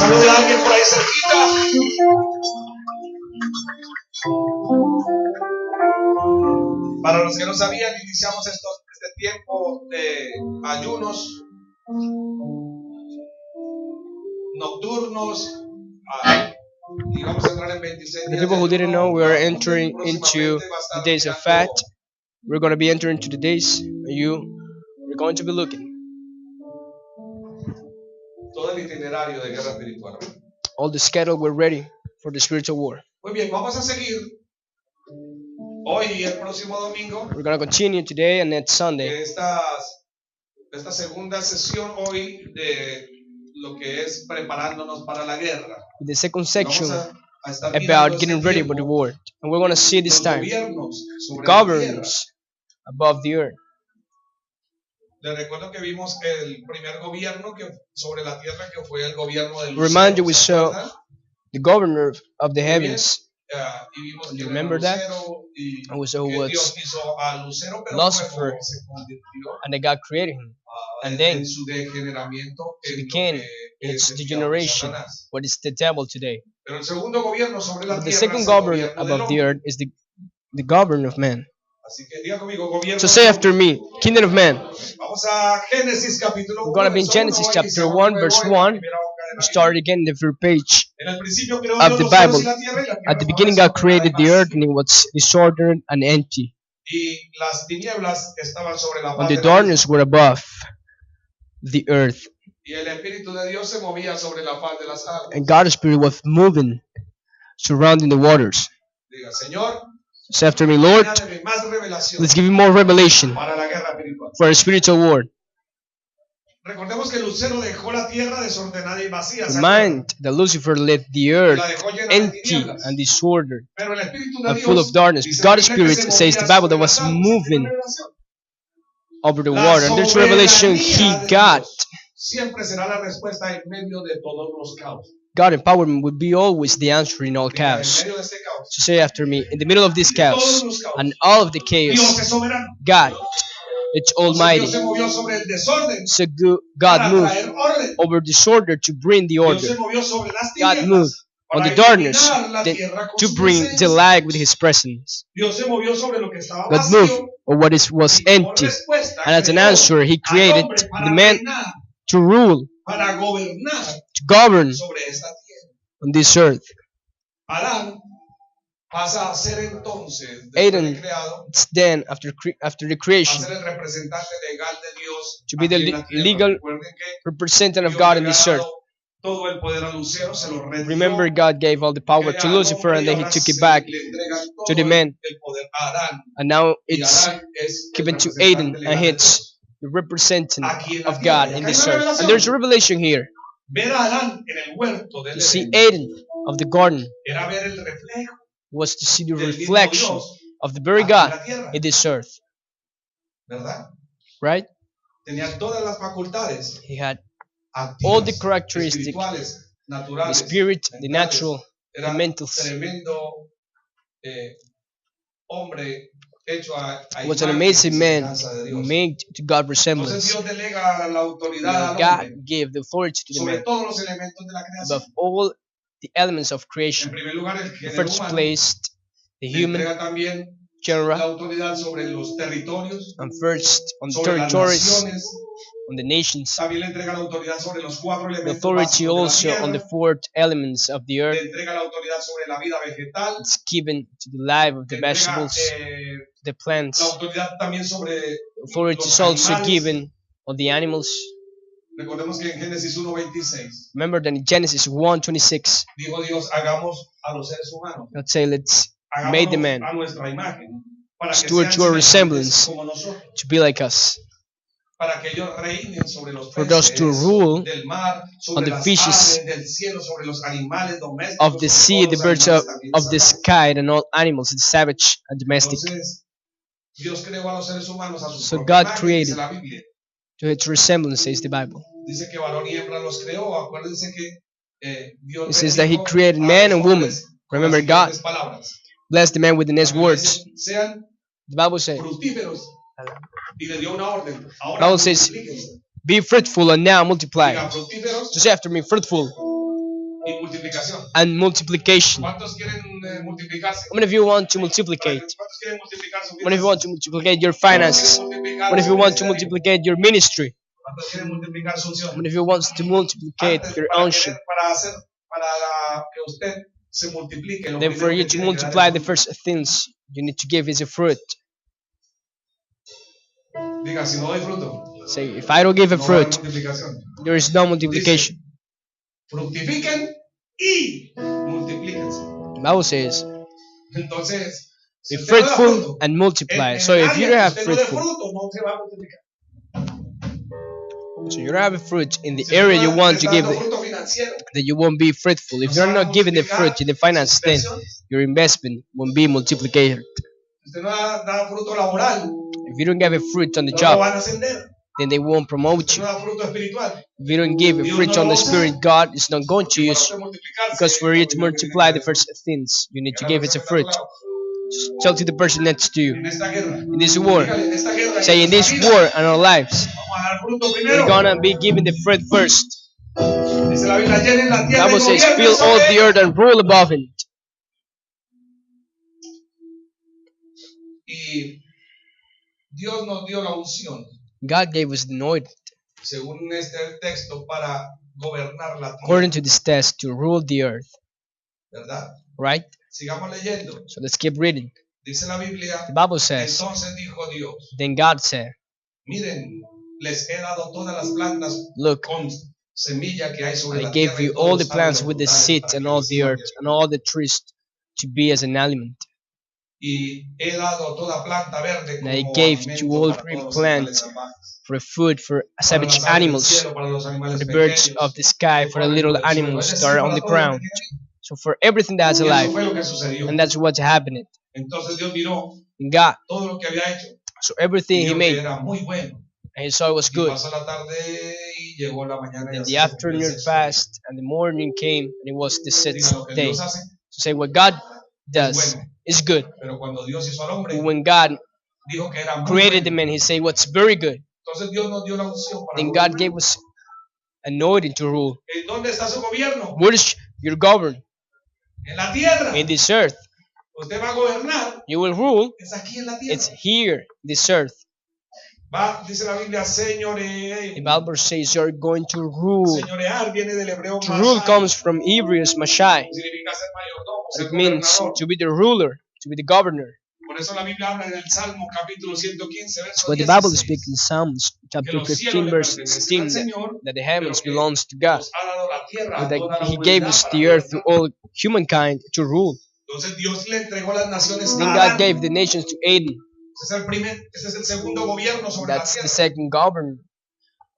Salude a alguien por ahí cerquita. Para los que no sabían, iniciamos este tiempo de ayunos nocturnos y vamos a entrar en 26 The días people who de didn't know, we are entering into the days of fat. We're going to be entering into the days we're going to be looking. Todo el itinerario de guerra espiritual. All the schedule, we're ready for the spiritual war. Muy bien, vamos a seguir hoy y el próximo domingo. We're going to continue today and next Sunday. Esta segunda sesión hoy de lo que es preparándonos para la guerra. The second section about getting ready for the war. And we're going to see this time the governors above the earth. Les recuerdo que vimos el primer gobierno que sobre la tierra, que fue el gobierno del Remind you, we saw the governor of the heavens. You remember that? And we saw who was Lucifer, and that God created him. And then he became its degeneration, what is the devil today. But the second governor above the earth is the governor of man. So say after me, kingdom of man. We're going to be in Genesis chapter 1, verse 1. We start again in the first page of the Bible. At the beginning God created the earth, and it was disordered and empty. And the darkness were above the earth. And God's Spirit was moving, surrounding the waters. Say after me, Lord, let's give you more revelation for a spiritual war. Remind that Lucifer left the earth empty and disordered and full of darkness. But God's Spirit, says the Bible, that was moving over the water. And there's revelation he got. God empowerment would be always the answer in all chaos. So say after me, in the middle of this chaos and all of the chaos, God, it's almighty. So God moved over disorder to bring the order. God moved on the darkness to bring the light with his presence. God moved on what was empty. And as an answer, he created the man to rule, to govern on this earth. Adam, then after the creation, to be the legal representative of God in this earth. Remember, God gave all the power to Lucifer, and then he took it back to the man. And now it's given to Adam, and it's the representative of God in this earth. And there's a revelation here. To see Adam of the garden was to see the reflection of the very God in this earth. Right? He had all the characteristics, the spirit, the natural, the mental. He was an amazing man, made to God's resemblance. God gave the authority to the man above all the elements of creation. In first place, the human genre, and first on the territories, on the nations, the authority also on the four elements of the earth. It's given to the life of the vegetables, the plants. Authority is also given on the animals. Remember that in Genesis 1:26, God say, let's make the man steward your resemblance to be like us. For those to rule on the fishes of the sea, the birds of the sky, and all animals, the savage and domestic. So God created to its resemblance, says the Bible. It says that he created man and woman. Remember, God blessed the man with the next words. The Bible says, be fruitful and now multiply. So say after me, fruitful y multiplicación. and multiplication. ¿Cuántos quieren multiplicarse? How many of you want to multiplicate? ¿Cuántos quieren multiplicar su How many of you want to multiplicate your finances? How many of you want to multiplicate your ministry? ¿Cuántos quieren multiplicar su unción? How many of you want to multiplicate your unction? Para que usted se multiplique. Lo Then for primero you que to tiene que dar multiply, es the fruto. first things you need to give is a fruit. Diga, si no doy fruto, Say, if I don't give a no va a haber fruit, multiplicación. there is no multiplication. Fructifiquen y multiplíquense. The Bible says, Entonces, si be usted no da fruitful fruto, and multiply. en So el if área you que don't have usted no dé fruitful, fruto, no se va a multiplicar. so you don't have a fruit in the Si area usted you no want to está give, dando fruto financiero, then you won't be fruitful. If you're not giving the fruit in the finance, then your investment won't be multiplied. si usted no da fruto laboral, If you don't give a fruit on the no lo job, van a ascender. then they won't promote Si you. no da fruto espiritual, If you don't give a fruit on the spirit, God is not going to para use usted you. multiplicarse, Because for you to lo primero que multiply tiene the que first things, you need to hacer. give it a fruit. Just tell to the person next to you, En esta guerra, in this war, dígale, en esta guerra, say in this war and our lives, vamos a dar fruto we're primero. gonna be giving the fruit first. Dice la Biblia, llenen la The tierra Bible y says, gobiernen fill all sobre the ella. earth and rule above it. Y Dios nos dio la unción, God gave us the anointing, según este texto, para gobernar la according tierra, to this test, to rule the earth. ¿verdad? Right? Sigamos leyendo. So let's keep reading. Dice la Biblia, The Bible says, entonces dijo Dios, then God said, miren, les he dado todas las plantas look, con semilla que hay sobre I la gave tierra y you todos all the los plants árboles with the frutales seeds para and que all les the sirvan earth de- and all the trees to be as an aliment. Y he dado toda planta verde And I como gave alimento to all para green todos los animales plants salvajes, for food for para savage las aves del animals, cielo, para los for animales the birds pequeños, of the sky, que for the corren little por el suelo. animals Es that decir, are on para the todo lo que ground. tiene. So for everything that has Y a eso life, fue lo que sucedió. and that's what's happening. Entonces Dios miró And God, todo lo que había hecho so y everything He vio que made, era muy bueno. and He saw it was Y good. pasó la tarde y llegó la mañana y And así the se cumplió el afternoon sexto día. passed, and the morning came, and it was the Diga, sixth lo que day. Dios hace So say what God es does bueno, is good. pero cuando Dios hizo al hombre, When God dijo que era muy created the bueno. man, He said what's very good. Entonces Dios nos dio la unción para Then God gobernar. gave us anointing to rule. ¿En dónde está su gobierno? Where is your govern? En la tierra. In this earth. Usted va a gobernar. You will rule. Es aquí en la tierra. It's here, this earth. Va, dice la Biblia, The señorear. Bible says you're going to rule. Señorear viene del hebreo To rule mashai. comes from Hebrews Mashai. Significa ser mayordomo, ser It means gobernador. to be the ruler, to be the governor. Por eso la Biblia habla en el Salmo capítulo 115, verso But the Bible 16, speaks in Psalms que chapter los 15 cielos le verse pertenecen al 16 Señor, that the heavens pero que belongs to God. nos ha dado la tierra a And toda la that He gave humanidad us para the earth to gobernar. all humankind to rule. Entonces Dios le entregó las naciones Then a God Adán. gave the nations to Aden. Ese es el segundo gobierno sobre la That's the tierra. second governor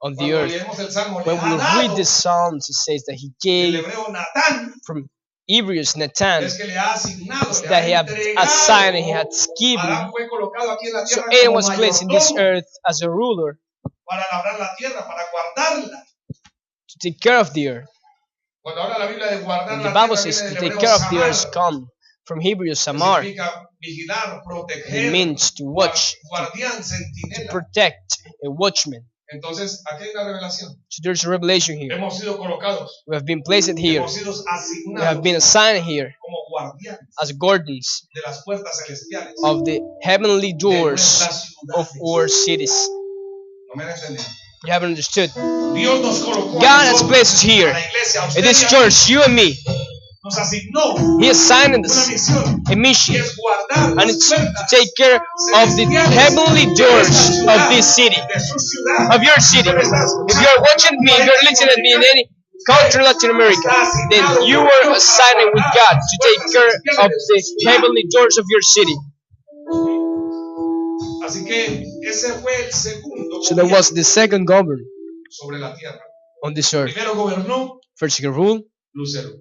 on the Cuando earth. leemos el Salmo, le When ha we read dado, the Psalms, it says that He el gave hebreo Natán, from Hebrews Nathan, es que le ha asignado, le that ha He had entregado. assigned and He had given. Adán fue colocado aquí en la So tierra Adam como was placed in this mayordomo earth as a ruler para labrar la tierra, para guardarla. to take care of the earth. Cuando habla la Biblia de guardar And the la Bible tierra, says viene to del take hebreo care of the samar, earth come from Hebrew que Samar. significa vigilar, It proteger, means to watch, guardián, to centinela. protect, a watchman. Entonces, aquí hay una revelación. So there's a revelation here. Hemos sido colocados, We have been placed here. hemos sido We have asignados been assigned here como guardianes as guardians de las puertas celestiales of the heavenly de doors nuestras of ciudades. our cities. No me han entendido. You haven't understood. Dios nos colocó a God has nosotros, placed us here. a la iglesia, a usted In this y a mí, church, you and me, nos asignó He assigned una us misión a y mission, es guardar and las it's to puertas take care of the heavenly doors of this city, de su ciudad. of your city. If you're watching me, if you're listening to me in any country in Latin America, then you were assigned with God to take care of the heavenly doors of your city. Así que ese fue el segundo So that was the second governor sobre la tierra. on this earth. Primero gobernó First he ruled, Lucero.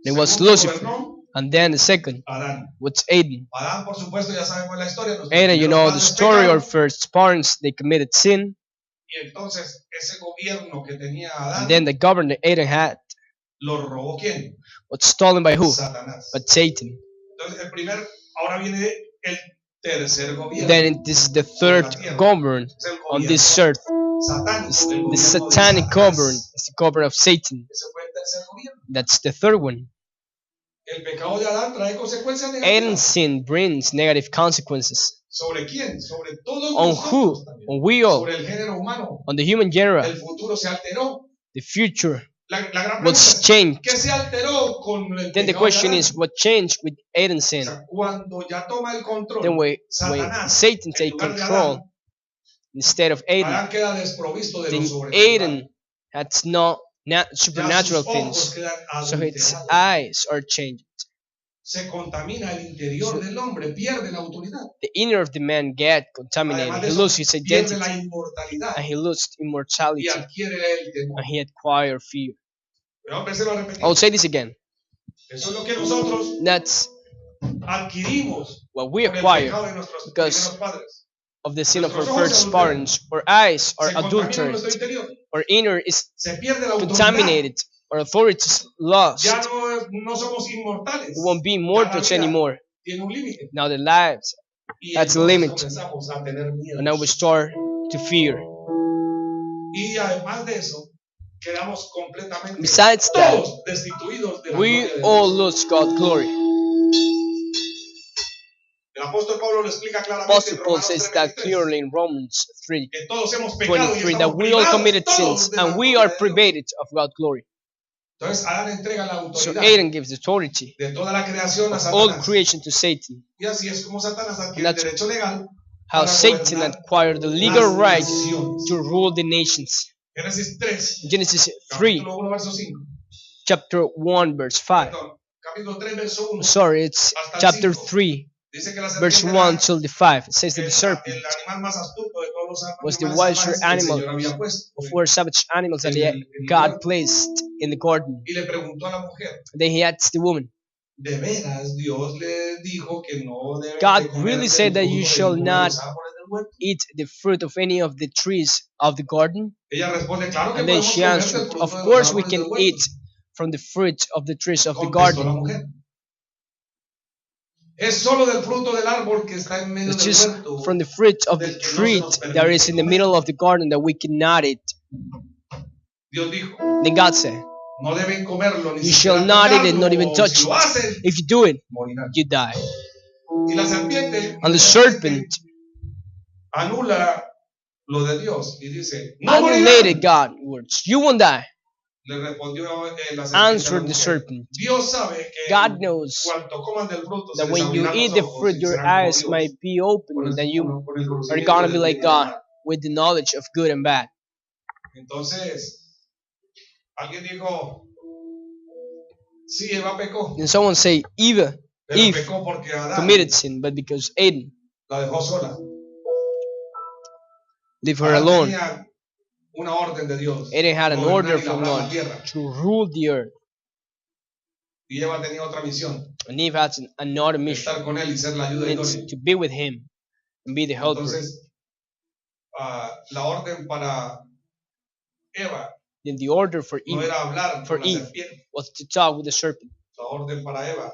then was Segundo Lucifer, gobernó and then the second Adán. was Adam. Adán, por supuesto, ya sabemos la historia. Nuestros Adam, you primeros know the padres story. pecaron, Our first parents, they committed sin, y entonces ese gobierno que tenía Adán and then the governor Adam had lo robó ¿quién? was stolen by who? Satanás. But Satan. Entonces ahora viene el tercer gobierno. Then this is the third governor Es el on gobierno this earth. satánico, It's el the gobierno de satanic Satanás. governor. It's the governor of Satan. Ese fue el That's the third one. El pecado de Adán trae consecuencias Adam's negativas. sin brings negative consequences. ¿Sobre quién? Sobre todos On who? nosotros también. On we all. Sobre el género humano. On the human genre. El futuro se alteró. The future La gran was pregunta es, changed. ¿qué se alteró con el Then the pecado de question Adán? is, what changed with Adam's O sin? sea, cuando ya toma el control Then when Satanás Satan en take lugar de control Adán, instead of Adam, Adán queda desprovisto de lo then sobrenatural. Adam has no supernatural Ya sus ojos things, quedan so its adulterados. eyes are changed. Se contamina el interior del hombre, pierde la autoridad. The inner of the man get contaminated. Además de He eso, loses his pierde identity, la inmortalidad and he loses y immortality, adquiere el temor. and he acquires fear. Pero empecemos a repetir. I will say this again. Eso es lo que nosotros That's adquirimos what we por el acquire pecado de nuestros because primeros padres. of the sin of our first parents. Our eyes are Se contamina adulterated. nuestro interior. Our inner is Se pierde la autoridad. contaminated. Our authority is lost. Ya no somos inmortales. We won't be Ya la mortals vida anymore. tiene un límite. Now the lives, Y that's the entonces limit. comenzamos a tener miedo. And now we start to fear. Y además de eso, quedamos completamente Besides that, todos destituidos de la we gloria de all Dios. lose God's glory. El apóstol Pablo lo explica claramente Apostle en Paul Romanos says that 3:23, clearly in Romans que todos hemos pecado y 3:23 that estamos we all privados committed todos sins de la and we gloria are de Dios. privated of God's glory. Entonces Adán entrega la So autoridad Adam gives authority de toda la creación a of all Satanás. creation to Satan. Y así es como Satanás adquiere el That's derecho legal How para Satan gobernar acquired the legal las right naciones. to rule the nations. Génesis 3, Genesis 3, capítulo 1, verso 5. chapter 1, verse 5. Perdón, capítulo 3, verso 1. Sorry, it's Hasta el chapter 5. 3, Dice que la verse serpiente 1 era till the 5. It says that the el serpent animal más astuto de todos los was the animales wiser salvajes que el animal Señor había puesto. of four savage animals that God placed in the garden. Y le preguntó a la mujer, Then he asked the woman, ¿de veras Dios le dijo que no debe God de comer really del said that fruto you de shall ninguno de not los árboles del huerto? eat the fruit of any of the trees of the garden? Ella responde, claro que And then podemos she comer del answered, fruto of de los course we árboles can del huerto. eat from the fruit of the trees of the Contestó la garden. mujer. Es solo del fruto del árbol que está en medio It's del just huerto. from the fruit of the tree that is in the middle of the garden that we cannot eat. Dios dijo, Then God said, no deben comerlo ni you siquiera shall not eat it, tocarlo, not even o touch si lo it. hacen, If you do it, morirán. you die. Y la serpiente And the serpent anula lo de Dios y dice, no annihilated morirán. God's words. You won't die. Le respondió la serpiente a Answered la the mujer, serpent. Dios sabe que God knows cuanto coman del fruto se that les when you abrirán eat los the ojos fruit, y your serán como eyes Dios, might be open, con el- and that you con el are conocimiento gonna del be like bien y del God mal. with the knowledge of good and bad. Entonces, alguien dijo, sí, Eva pecó, And someone say Eve pero pecó porque Adán committed sin, but because Adam la dejó sola. left her Adán alone, tenía una orden de Dios, Adam had an gobernar order y from labrar la God tierra. to rule the earth. Y Eva tenía otra misión, And Eve had another mission. estar con él y ser la ayuda It's idónea. to be with him and be the helper. Entonces, la orden para Eva Then the order for no Eve era hablar for con la Eve. serpiente. was to talk with the serpent. La orden para Eva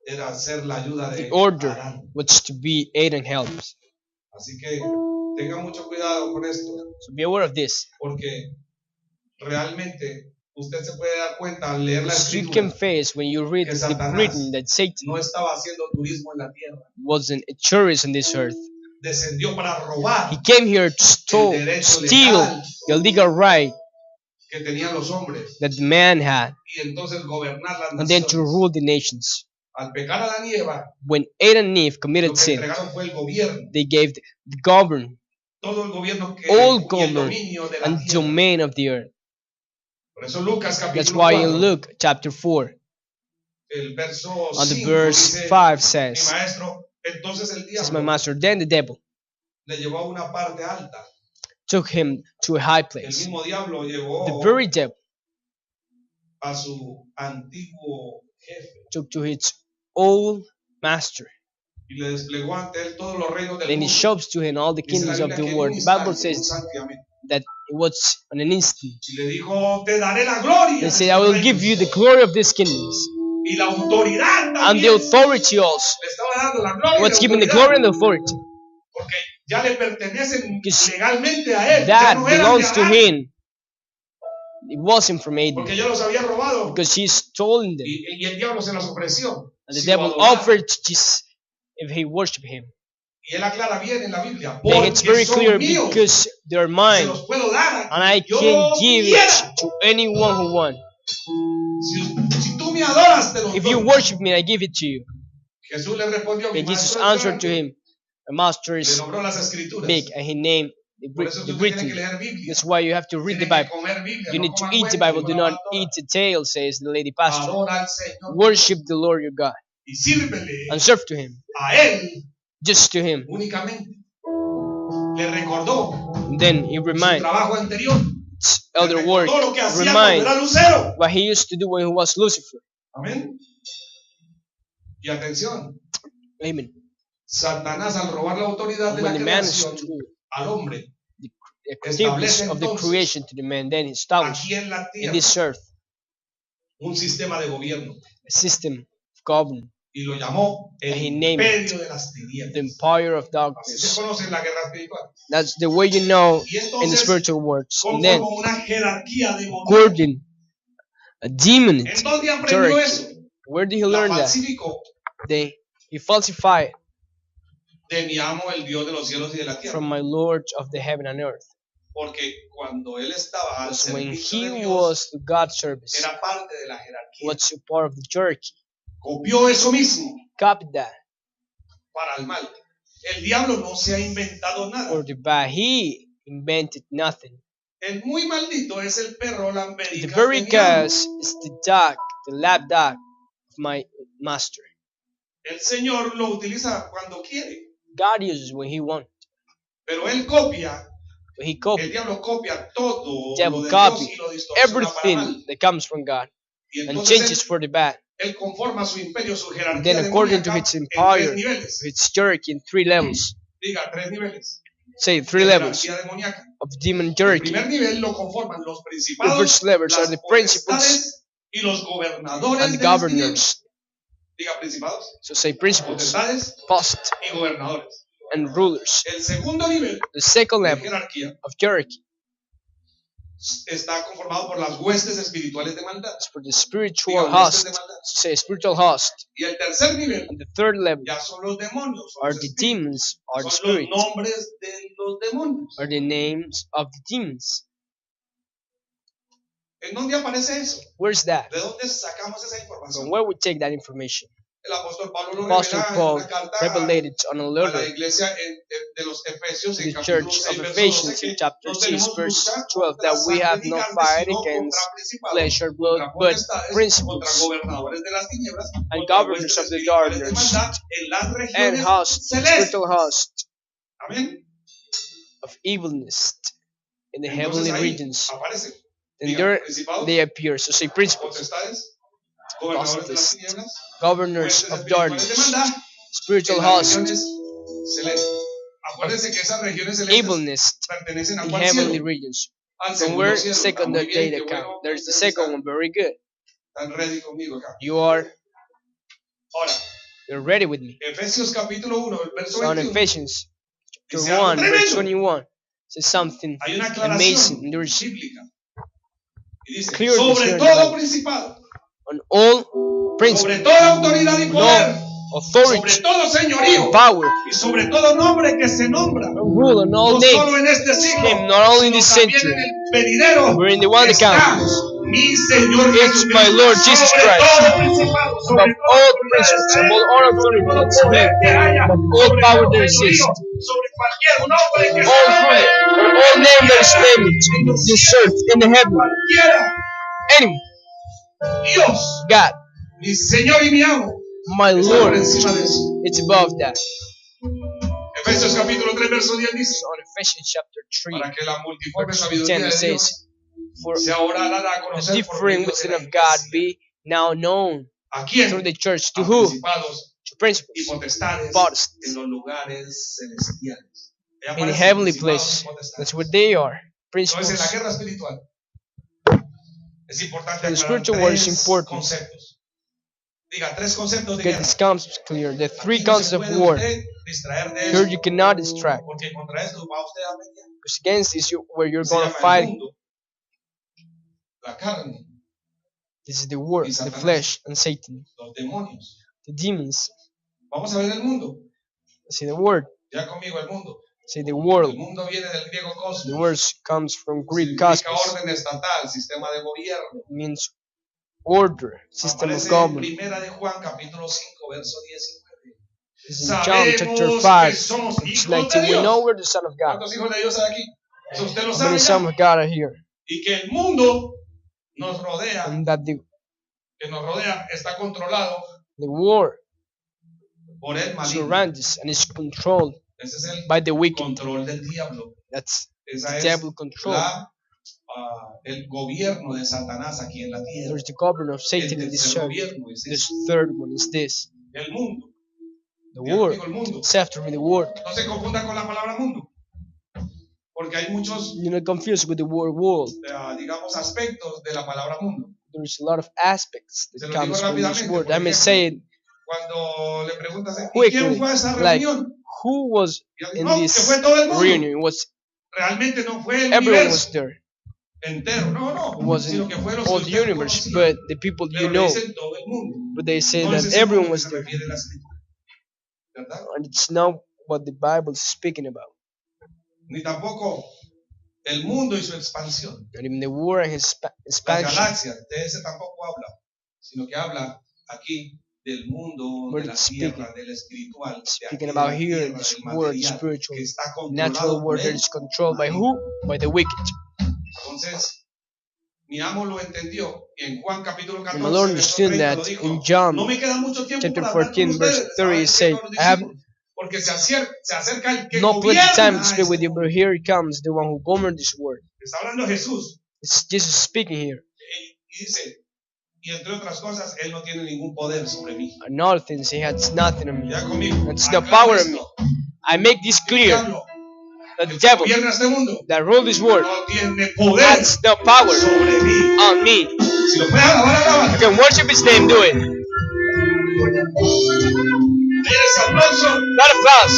era ser la ayuda de The order Adán. was to be Adam helps. Así que tenga mucho cuidado con esto, So be aware of this. porque realmente usted se puede dar cuenta al leer la So you escritura can face when you read que the Satanás written that Satan no estaba haciendo turismo en la tierra. wasn't a tourist on this earth. Descendió para robar He came here to steal the legal right que tenían los hombres that the man had, y entonces gobernar las and then to naciones. rule the nations. Al pecar a Adán y Eva, When Adam and Eve lo committed que sin, entregaron fue el gobierno, they gave the govern todo el gobierno que all y el government dominio de la and tierra. domain of the earth. Por eso Lucas That's capítulo why 4, in Luke chapter 4, el verso on the 5 verse dice, 5 mi says, maestro, entonces el says my diablo master, then the devil le llevó a una parte alta. took him to a high El place. mismo diablo llevó The very devil a su antiguo jefe took to his old master, y le desplegó ante él todos los reinos del and he mundo. shows to him all the Dice la kingdoms of Biblia the que en un world. The Bible instante, says un santiamén. that it was on an instant. Y le dijo, te daré la gloria. They de said, I estos will reinos give you the glory of these kingdoms. y la autoridad And también. the authority also. Le estaba dando la gloria y What's la given the autoridad, glory and the authority? porque ya le pertenecen Because legalmente a él. Ya that no eran de belongs to Adán. him. It wasn't from Adam. Porque ya los había robado. Because he stolen them. Y el diablo se las ofreció. And the devil offered Jesus if he worshiped him. Y él aclara bien en la Biblia. Then it's very clear because they're mine. And I can give it to anyone who wants. If you worship me, I give it to you. And Jesus answered to him, my master is big, and he named the written. That's why you have to read the Bible. You need to eat the Bible. Do not eat the tail, says the lady pastor. Worship the Lord your God and serve to him. Just to him. And then he reminded elder work, remind what he used to do when he was Lucifer. Amén. Y atención. Amen. Satanás, al robar la autoridad de la creación al hombre, the activities of the creation to the man, then he established in this earth un sistema de gobierno. A system of government. Y lo llamó el imperio de las tinieblas. The empire of darkness. Así se conoce en la guerra espiritual. That's the way you know in the spiritual words. And then, according a demon hierarchy. Where did he learn that? He falsified de mi amo, el Dios de los cielos y de la tierra. From my Lord of the heaven and earth. Porque cuando él estaba al servicio when he de Dios, was to God's service, era parte de la jerarquía. Was a part of the hierarchy. Copió eso mismo. Copied that. Para el mal. El diablo no se ha inventado nada. For the bad, he invented nothing. El muy maldito es el perro lamberica. The very curse is the dog, the lap dog of my master. El Señor lo utiliza cuando quiere. God uses when he wants. Pero él copia. El diablo copia todo lo de Dios y lo distorsiona everything para mal. that comes from God and changes for the bad. Él conforma su imperio, su jerarquía. Then according to its empire, its hierarchy in 3 levels. Diga 3 niveles. Say 3 levels of demon hierarchy. El primer nivel lo conforman los principados, the first levels are the principles y los gobernadores and the governors. Diga principados. So say principles, post, y gobernadores. And rulers. El segundo nivel, the second level of hierarchy, está conformado por las huestes espirituales de maldad. For the spiritual host. So say spiritual host. Y el tercer nivel, and the third level, ya son los demonios, are the demons, are the spirits, los nombres de los demonios. Are the names of the demons. ¿En dónde aparece eso? Where's that? ¿De dónde sacamos esa información? From where we take that information? El apóstol Pablo lo revelated on a letter a la iglesia de los Efesios in the church of Ephesians in chapter 6 verse 12 that we have no fight against flesh or blood but principles and governors of the darkness and hosts, spiritual hosts of evilness in the heavenly regions. And there they appear. So say principles, governors of darkness, spiritual hosts, evilness in heavenly regions. From where second data come. There's the second one, very good. You're ready with me. So on Ephesians chapter 1, verse 21 says something amazing. There's clear on all principles, authority, power, rule on all names, not only in this century, but in the one that comes. It's my Lord Jesus Christ, above all principles, above all authority that's in heaven, above all power that exists, all ruler, all name that is named in this earth, in the heaven, anyone. God, mi Señor y mi amo, my Lord, it's above that. Efesios capítulo 3 verso 10 dice, on Ephesians chapter 3 para que la multiforme verse sabiduría 10 de it Dios says, for se ahora dará a the conocer por differing medio de wisdom la of God iglesia. be now known ¿A quién? through the church. To A who? principados To principles, y potestades Protestants, en los lugares celestiales. Ahí in the aparecen heavenly principados y place. potestades. That's what they are. Entonces, en la Principles. guerra espiritual es importante For the aclarar spiritual war is tres important. conceptos. Diga, 3 conceptos de Get guerra. this comes clear. The 3 Aquí no concepts se of puede war. usted distraer de Here eso, you cannot distract. porque contra eso va usted a pelear. Because against this, where you're Se going to llama el fight mundo. la carne, This is the world, the flesh, and Satan, los demonios. the demons. Vamos a ver el mundo. See the word. Ya conmigo el mundo. See the world. El mundo viene del griego cosmos. The word comes from Greek Significa cosmos. orden estatal, sistema de gobierno. It means order, system of Aparece en government. Primera de Juan, capítulo 5, verso 19. This is in John chapter 5, verse 19. We know we're the Son of God. ¿Cuántos hijos de Dios hay aquí? Eso usted lo How many sabe sons ya. of God are here? Y que el mundo nos rodea, And that the está controlado war por el maligno. surrounds us and is controlled Ese es el by the wicked. control del diablo. That's Esa the es devil control. el gobierno de Satanás aquí en la tierra. There's the governor of Satan in this earth. This third one is this. El mundo. The world. It's after me, the world. No se confunda con la palabra mundo. Porque hay muchos, You're not confused with the word world. digamos, aspectos de la palabra mundo. There's a lot of aspects that comes from this word. I may Por say it cuando le preguntas, ¿y quickly, quién fue a esa like reunión? who was in No, que this fue todo el mundo. reunion? It was Realmente no fue el everyone universo was there. entero, no, It wasn't sino que fue los all que the usted universe, conocía. but the people Pero you le know. dicen todo el mundo. But they say No es that ese everyone mundo que was se there, refiere la Escritura, ¿verdad? and it's not what the Bible is speaking about. Ni tampoco el mundo y su expansión. Not even the war and his Las expansion. galaxias, de ese tampoco habla, sino que habla aquí del mundo, Word de la speaking. tierra, del espiritual, de Speaking aquella about here, tierra, this del world, material, spiritual, que está natural controlado world por that él. is controlled by who? By the wicked. Entonces, mi amo lo entendió y en Juan capítulo And 14, my Lord verso understood 30 lo that dijo. in John No me queda mucho tiempo chapter para hablar 14, con verse ustedes. 30, ¿Saben he qué, said, los I have discípulos? Porque se acerca el que no plenty gobierna time to speak este with you, mundo. but here it comes, the one who governs this world. Está hablando Jesús It's Jesus speaking here. y dice, y entre otras cosas, él no tiene ningún poder sobre mí. And all things, he has nothing on me. Ya conmigo. It's the Aclaro power of esto. me. I make this El clear. diablo, That the el que devil gobierna este mundo, that rule this world no tiene poder has no power sobre mí. on me. Si lo puede alabar. You can worship his name, do it. Ahí ese aplauso. Not applause.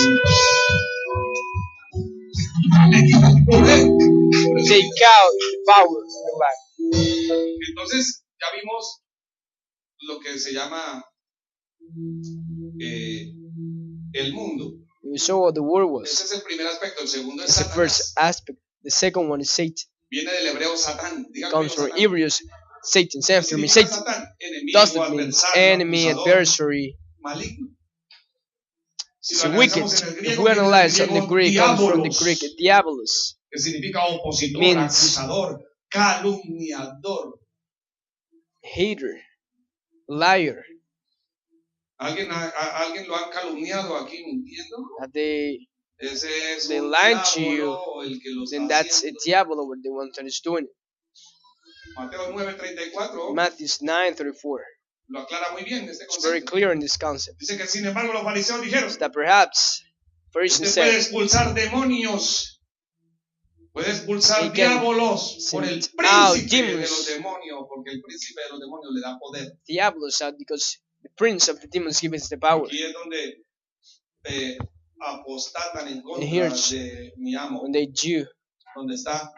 Le quita el poder sobre mí. Take out the power of your life. Entonces, ya vimos lo que se llama el mundo. We saw what the word Ese was. es el primer aspecto. El segundo es It's the first Satanás. aspect. The second one is Satan. Viene del hebreo Satán. Diga Comes conmigo, from Satán. Hebrews. Satan. Say ¿Qué after me. significa Satan. Satán? Enemigo, Does it means adversario, enemy, acusador, adversary. maligno. Si It's lo wicked. analizamos en el If griego, we viene del analyze on the griego Greek, comes from the diabolos, Greek diabolos. que significa opositor, Means acusador, calumniador. Hater, liar. ¿Alguien lo han calumniado aquí mintiendo? That they Ese es they un lied to you, diablo el que lo está then that's a haciendo. diablo over the one that is doing it. Mateo 9:34 Matthew 9:34. lo aclara muy bien este It's very concepto. clear in this concept. Dice que sin embargo los fariseos dijeron, That perhaps Pharisees usted puede said expulsar demonios, puede expulsar He can diablos por el send out príncipe de demons. los demonios, porque el príncipe de los demonios le da poder. diablos out because the prince of the demons gives us the power. Aquí es donde apostatan en And here contra de mi amo, when they do donde está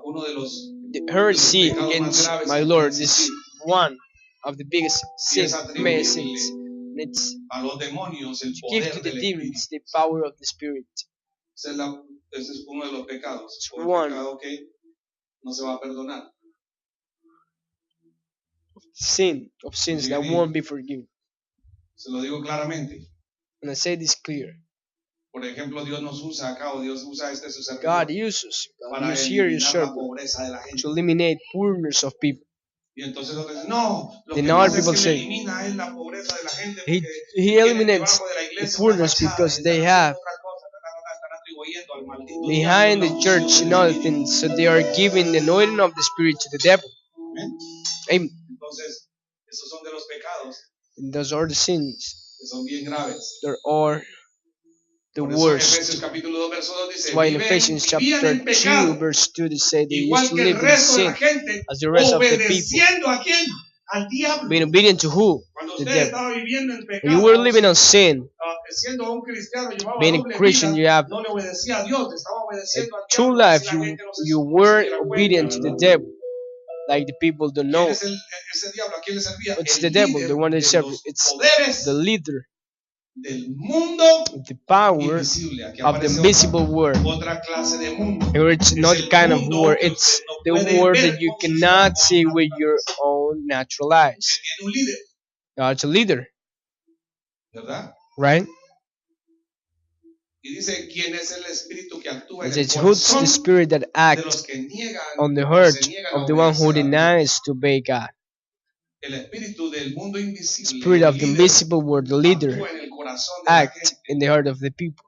uno de los the heresy pecados más against graves my que Lord puede is existir. one of the biggest Y es sins, many atribuirle sins. And it's a los demonios el to give poder to the del demons espíritu. the power of the spirit. Ese es uno de los pecados. It's Un one. pecado que no se va a perdonar. Sin of sins that won't be forgiven. Se lo digo claramente. And I say this clear. Por ejemplo, Dios nos usa acá, o Dios usa este su God servidor uses para here your eliminar la servant pobreza de la to gente. eliminate poorness of people. Y entonces otros dicen, no, lo Then que other pasa es people que say, le elimina él la pobreza de la gente He porque eliminates tienen debajo de la the iglesia poorness una fachada, because están they haciendo have otra cosa, están atribuyendo al maldito behind diablo the la church unción and del other espíritu. things, so they are giving the anointing of the spirit to the devil. Amén. Amen. Entonces, esos son de los pecados And those are the sins que son bien graves. that are the Por eso en Efesios worst. capítulo 2, verso 2 dice, That's why in Ephesians vivían chapter en 2, pecado, verse 2, they say they igual used to que el live in resto de la sin gente, as the rest of the people, obedeciendo a quién? Al diablo. being obedient to who? Cuando The usted devil. estaba viviendo en When pecado, you were living on sin, siendo un cristiano, llevaba being a doble Christian, vida, you have no le obedecía a Dios, estaba a obedeciendo al true diablo. life, Si la gente no you se were diera obedient cuenta, to the ¿verdad? devil. like the people don't ¿Quién know. es ese diablo? ¿A quién le servía? It's El the devil, líder the one that de serves. los It's poderes the leader, del mundo the power invisible. Aquí of the aparece invisible world. otra clase de mundo. Or it's Es not el kind of mundo war, que it's usted no the puede war ver that you con sus cannot ojos see with your naturales, own natural que eyes. tiene un líder, It's a leader, ¿verdad? right? Y dice, ¿quién es el espíritu que actúa It en el says, who's the corazón spirit that de acts los que niegan on the o heart se niegan a of the one who obedecer a Dios? denies to obey God? El espíritu del mundo invisible, Spirit el of the líder, invisible world, the leader, actúa en el corazón de la act gente in the heart of the people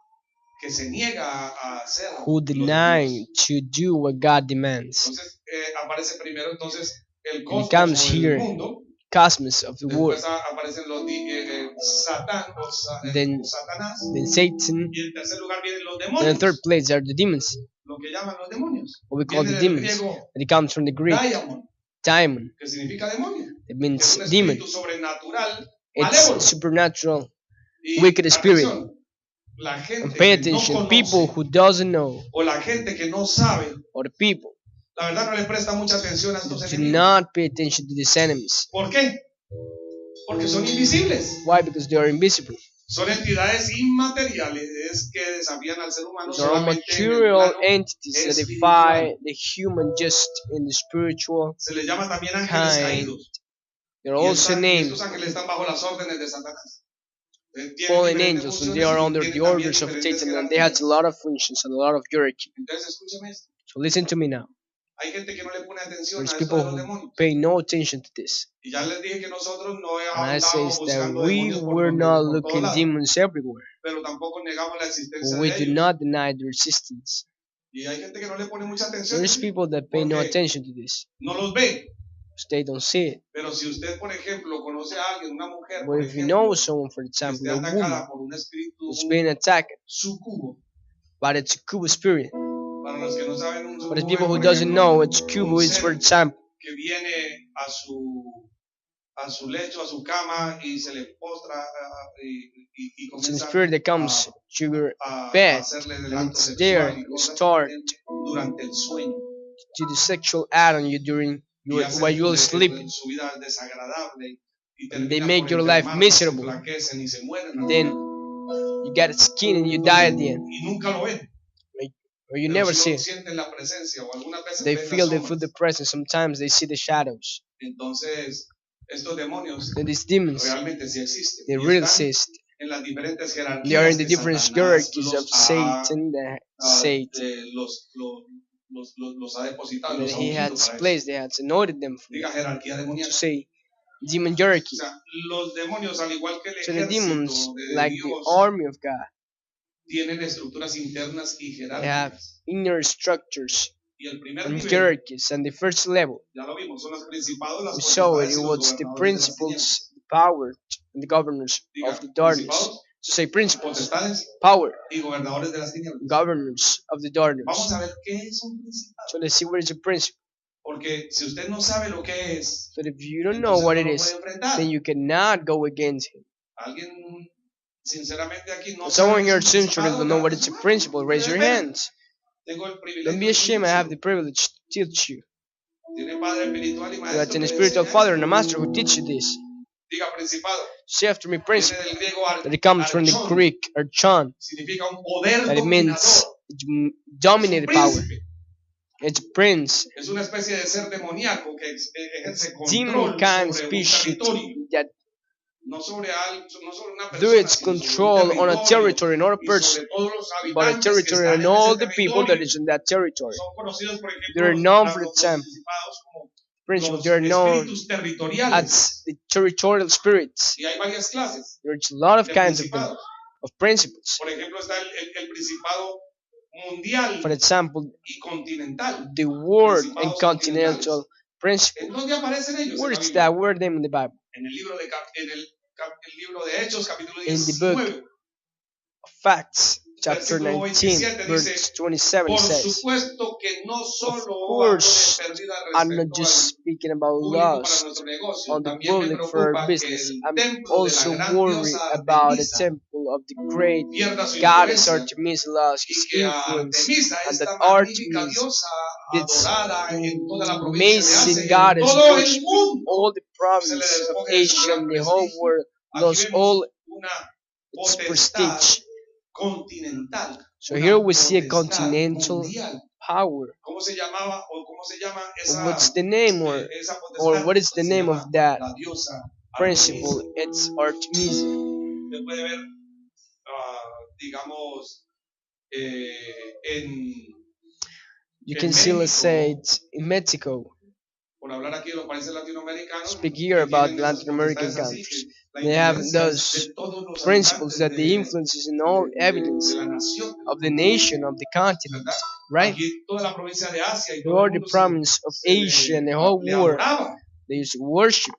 que se niega a hacer who lo de deny Dios. to do what God demands. Entonces aparece primero entonces el And it cosmos comes o el here, mundo. cosmos of the world. Después aparecen los Satán o Then Satanás. Satan. Y en tercer lugar vienen los And in demonios, third place are the demons, lo que llaman los demonios. what we call Viene the del demons. griego And it comes from the Greek diamon, diamond. que significa demonio. It Es means un demon. espíritu sobrenatural, It's malévolo. supernatural, Y wicked spirit. atención, la And gente pay que no attention, people conoce who doesn't know, o la gente que no sabe, or the people la verdad no le presta mucha atención a estos do enemigos. not pay attention to these enemies. ¿Por qué? Porque son invisibles. Why? Because they are invisible. Son entidades inmateriales que desafían al ser humano They're all solamente en el material plano entities that espiritual. defy the human just in the spiritual Se les llama también ángeles kind. caídos. They're Y also named estos ángeles están bajo las órdenes de Satanás. Tienen fallen diferentes angels, and funciones they are y under the tienen también orders of diferentes Satan, and they have jerarquías. a lot of functions and a lot of hierarchy. Entonces, escúchame esto. So listen to me now. Hay gente que no le pone atención There's a esto people de los who demonios. pay no attention to this. Y ya les dije que nosotros no And I andábamos says that buscando we demonios were not por todo looking lado, demons everywhere, pero tampoco negamos la existencia but we de do ellos. not deny their existence. Y hay gente que no le pone mucha atención There's people that pay no porque attention to this, no los ve. because they don't see it. Pero si usted, por ejemplo, conoce a alguien, una mujer, But por if you ejemplo, know someone, for que example, esté a woman atacada por un espíritu who's being attacked sucubo, by the Tsukuba spirit, para los que no saben, un but the sucubo people es, who por doesn't ejemplo, know, it's Kubo is, for ser example, que viene a su lecho, a su cama y se le postra y it's a comienza spirit that comes to your a bed hacerle del and acto it's there sexual y and cosas start durante el sueño. to the sexual act on you during Y hace while you're sleeping. su vida desagradable y And they termina make por your life enfermarse, miserable. enflaquecen y se mueren. And then you get skin and you die at the end, Y nunca lo ven. or you Pero never sí see lo it. sienten la presencia o algunas veces They ven feel las the sombras. presence. Sometimes they see the shadows. Entonces, estos demonios And these demons, realmente sí existen. they Y really están exist. en las diferentes jerarquías They are in the que different Satanás hierarchies of los ha, Satan that Satan los ha depositado, that los ha he had ungido para eso. placed. They had anointed them Diga jerarquía to demoníaca. say demon O hierarchy. sea, los demonios, al igual que el So the demons, ejército de like the Dios, army of God, tienen estructuras internas y they have jerárquicas. inner structures Y el primer and nivel, hierarchies. And the first level, ya lo vimos, son los principados, las we saw it. potestades It y los was the gobernadores de las tinieblas. principles, the power, and the governors Diga, of the darkness. principados, To say principles, potestades power, y gobernadores de las tinieblas. governors of the darkness. Vamos a ver qué es un principado. So let's see what is a principle. Porque si usted no sabe lo que es, So if you don't know entonces what no it lo is, puede enfrentar. then you cannot go against him. Alguien, sinceramente, aquí no If sabe someone qué here es un sincerely principado, don't know what levante it's su a mano. principle, raise your Tiene pena. hands. Tengo el privilegio Don't be de ashamed. I have the instrucción. privilege to teach you. Tiene padre espiritual y You maestro got que a le spiritual enseña father esto. and a master who teach you this. Diga principado. Say after me, Viene principle. del griego That it comes from the archón. Greek archon. Significa un poder That it means dominador. it's Es un dominated power. príncipe. It's prince. Es una especie de ser demoníaco que ejerce Demon control kind sobre un species territorio. that No sobre una do persona, its sino sobre un control on a territory, not a y person, sobre todos los but a habitantes que territory están and en all ese the people that territorio. is in that territory. Son conocidos, por ejemplo, They're known, for los example, principados como principles. los They're known espíritus territoriales. as the territorial spirits. Y hay varias clases There's a lot of de kinds of them, principados. of principles. Por ejemplo, está el principado mundial For example, y continental. the world and Principados continental ¿En principles. dónde aparecen ellos? Where En la is Biblia. that word name in the Bible? En el libro de, el libro de Hechos, capítulo In the book 19. Facts, chapter Versículo 19, 27 verse dice, 27 Por says, supuesto que no solo of course, hablo de pérdida I'm not respecto just al speaking about público para loss nuestro negocio. on the También me public for our preocupa que business. el I'm templo de la also gran worried diosa about the Artemisa temple principle of the great pierda su goddess influencia Artemis lost y his que influence, Artemisa, and that esta magnífica Artemis, diosa this adorada en toda la provincia de Asia amazing y en goddess todo el worshipped mundo, all the se le province of despoje de su Asia gran and the whole prestigio. world, Aquí lost vemos all una its potestad prestige. continental, So una here we see a potestad continental mundial. power. ¿Cómo se llamaba o cómo se llama What's the name, esa or potestad? what is the Se name llama of that la diosa principle? Artemisa. It's Artemisia. Usted puede ver, digamos, en You en can see, let's say, México, it's in Mexico. por hablar aquí de los países latinoamericanos, Speak here que about tienen esas Latin American potestades así, countries. que la They have influencia es those de todos los principles habitantes that the influences in all evidence de la nación, of the nation, of the continent, ¿verdad? right? Aquí toda la provincia de Asia y todo Throughout el the mundo province of Asia and the whole le world, adoraba. they used to worship.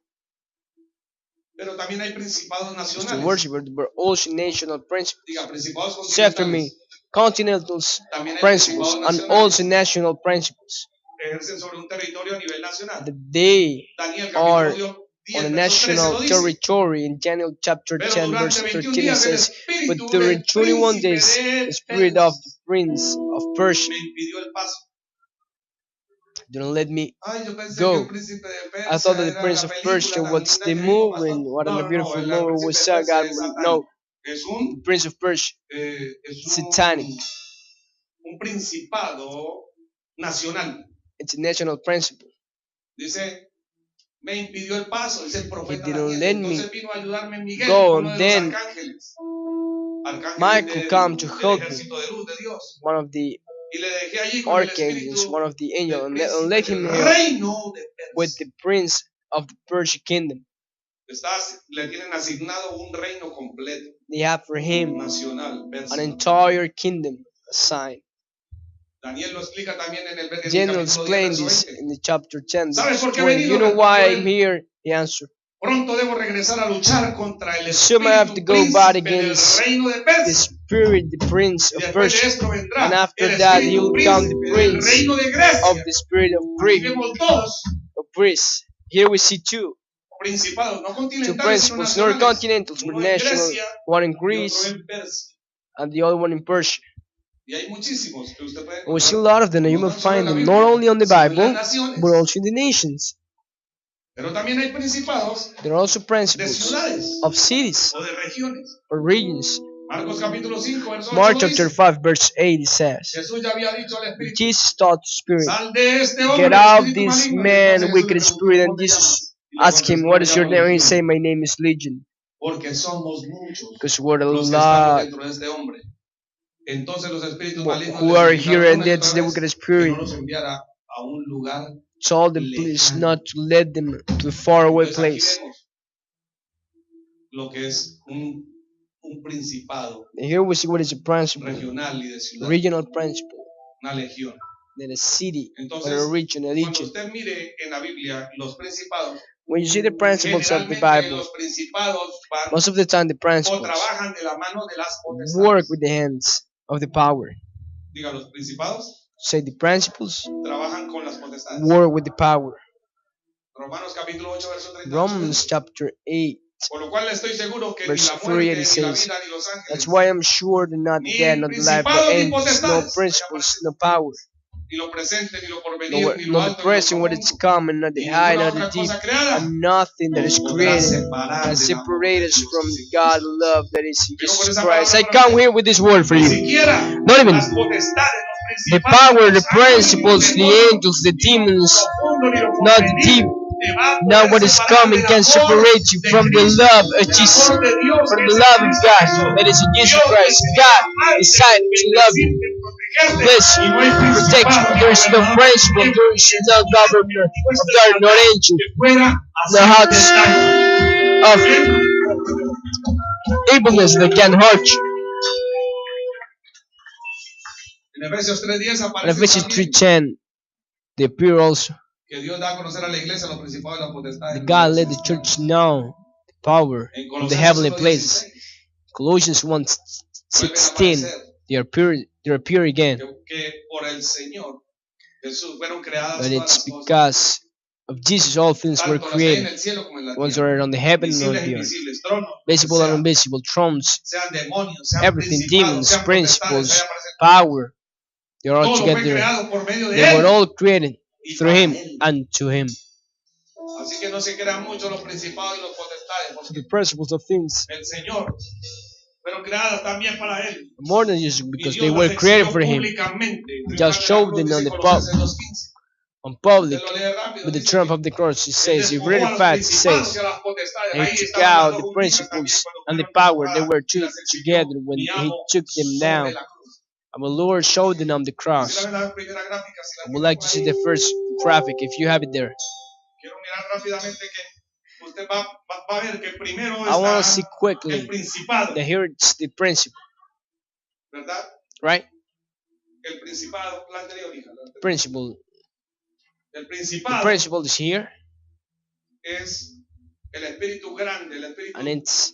Pero también hay principados Used to nacionales. worship, but were also national principles. Diga, principados Say after me, continentales. continental También hay principles principados and nacionales also national principles. ejercen sobre un territorio a nivel nacional. That they Daniel are capítulo 10, on a verso 13 national lo dice. territory. In Daniel chapter Pero 10, durante verse 21 13, it días el says, but espíritu during del 21 príncipe days, de the spirit of the Persia prince of Persia me impidió el paso. didn't let me Ay, yo pensé que go. el príncipe de I thought Persia that the era prince la of película Persia tan was linda the que vimos, movie, pastor. and what No, a no, beautiful el movie we príncipe de saw. Persia God, es satánico. no, Es the prince of Persia, es satanic. un principado nacional. It's a national principle. Dice, me impidió el paso, dice el He profeta didn't Daniel. let me Entonces vino a ayudarme Miguel, go, uno and de los then arcángeles Michael came to del help me, ejército de luz de Dios. one of the Y le dejé allí con el archangels, espíritu one of the angels, del and príncipe let him del help reino de with Persia. the prince of the Persian kingdom. Le tienen asignado un reino completo, They have for him nacional, an Persia. entire kingdom assigned. Daniel lo explica también en el Daniel capítulo 10, explained verso this 20. in the chapter 10, ¿Sabes verse por qué he 20. venido? You know why Respondió I'm él. here? He answered. Pronto debo regresar a luchar contra el Soon I have to espíritu go back príncipe del against reino de the Persia. spirit, the prince Y of después de Persia. esto And vendrá after el that, he espíritu will come the príncipe del prince reino de of Grecia. the spirit of Aquí Greek, vemos dos of Greece. Here we see two principados, no two continentales, sino principles, not nacionales. continentals, but Uno en national. Grecia One in y otro Greece en Persia. and the other one in Persia. Y hay muchísimos que usted puede And we see a encontrar, lot of them, and you no will tan solo en find la them not Biblia, only on the sino en Bible, las naciones. but also in the nations. Pero también hay principados There are also de principles ciudades of cities o de regiones. or regions. Marcos capítulo 5, verso 8 Mark lo chapter dice. 5, verse 8 it says, Jesús ya había dicho al espíritu, Jesus taught the spirit, sal de este hombre, get out espíritu this maligno. Y man, entonces Jesús wicked le preguntó, spirit, and ¿cómo te Jesus llamas? Y le asked him, contestó, what me is your llamo name? And he Legión, said, my name is Legion, porque somos muchos because we're a los que estamos lot dentro de este hombre. Entonces los espíritus who malignos who le are suplicaron here, and una y that's otra the vez wicked que spirit. no los enviara a un lugar Told them, please, lejano. not to let them to a faraway Entonces aquí place. vemos lo que es un principado And here we see what is a principle, regional y de ciudad, regional principle, una legión. then a city or a Entonces, region, a cuando legion. usted mire en la Biblia los principados, When you see the principles of the generalmente Bible, los principados van most of the time the o principles trabajan de la mano de las work potestades. with the hands of the power. Diga, los principados Say the principles trabajan con las potestades. work with the power. Romanos capítulo 8, verso 38. Romans chapter 8, Por lo cual estoy seguro que ni verse la 38 muerte, it ni la says, vida, ni los ángeles, that's why I'm sure that not ni dead, not life, but principados, ni angels, no potestades, principles, no power, ni lo presente, ni lo no, porvenir, ni lo not the alto, ni lo present, what it's profundo, coming, not the ni high, ninguna not the otra deep, cosa creada and nothing that is nos podrá created separar can del amor separate de us Dios from en God's Cristo love Jesús. that is in Vengo por Jesus esa Christ. palabra I para come usted. here with this word for Ni you. siquiera Not even las potestades, los the principados, power, the los ángeles, principles, ni the lo demás, angels, the ni lo demons, profundo, ni lo not the porvenir, deep, te va a not poder what is separar coming del can amor separate you de from the Cristo, love of del Jesus, amor de Dios from que the es en love of Cristo God Jesús. that is in Jesus Dios Christ. decidió God amarte, decided to love you, bendecirte, bless protegerte, you, y no hay protect you. principado, ni There is no gobernador, principle, ni there is no governor of darkness, no angel, que pueda no heart hacerte daño. of evilness that can hurt you. En Efesios 3:10 In aparece Ephesians también 3:10, they appear also que Dios da a conocer a la iglesia los principados y las potestades that en God los let the church know the power En of the Colosenses heavenly 1:16 places. Colossians vuelven a 1:16, aparecer they appear again. que por el Señor Jesús fueron creadas But todas it's las cosas because of Jesus, all things were tanto las hay en created. el cielo como en la The ones that tierra, are on the heaven and on visibles e the earth, invisibles, tronos, visible and sean, invisible, thrones, sean demonios, sean everything, principados, demons, sean potestades, principles, ahí aparece power, they are all todo fue together. creado por medio de They were Él all created y through para Him Él. and to Him. Así que no se crean mucho los principados y los potestades, So porque the principles of things el Señor fueron creadas también para Él. more than just Y because Dios they las were created exhibió for Him. públicamente. He just showed them on the on public with the trump of the cross. It says, if really fast, it says, and He took out the principles and the power. They were two together when He took them down. Our Lord showed them on the cross. I would like to see the first graphic if you have it there. I want to see quickly that here it's the principle, right? Principle. The principle is here, and it's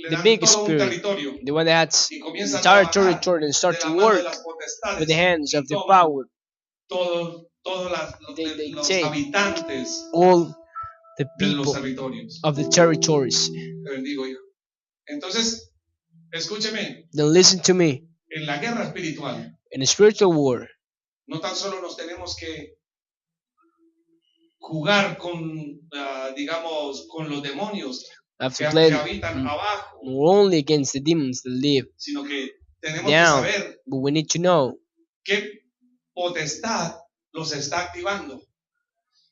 the big spirit, the one that has the entire territory and start to work with the hands of the power. They take all the people of the territories. Then listen to me. In the spiritual war, no tan solo nos tenemos que jugar con, digamos, con los demonios que habitan abajo, not only against the demons that live sino que tenemos down, que saber but we need to know qué potestad los está activando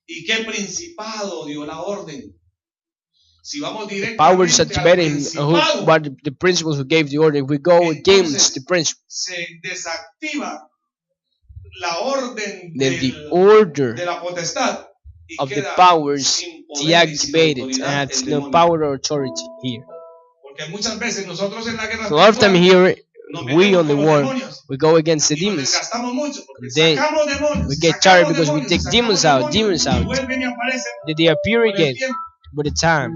y qué principado dio la orden. Si vamos powers activating what the principles who gave the order, if we go against the principles, se desactiva la orden then the order de la potestad of the powers deactivated and has no power or authority here. So a lot of time here, we on the war, we go against the demons. Then we get tired because we take demons out. Then they appear again with the time.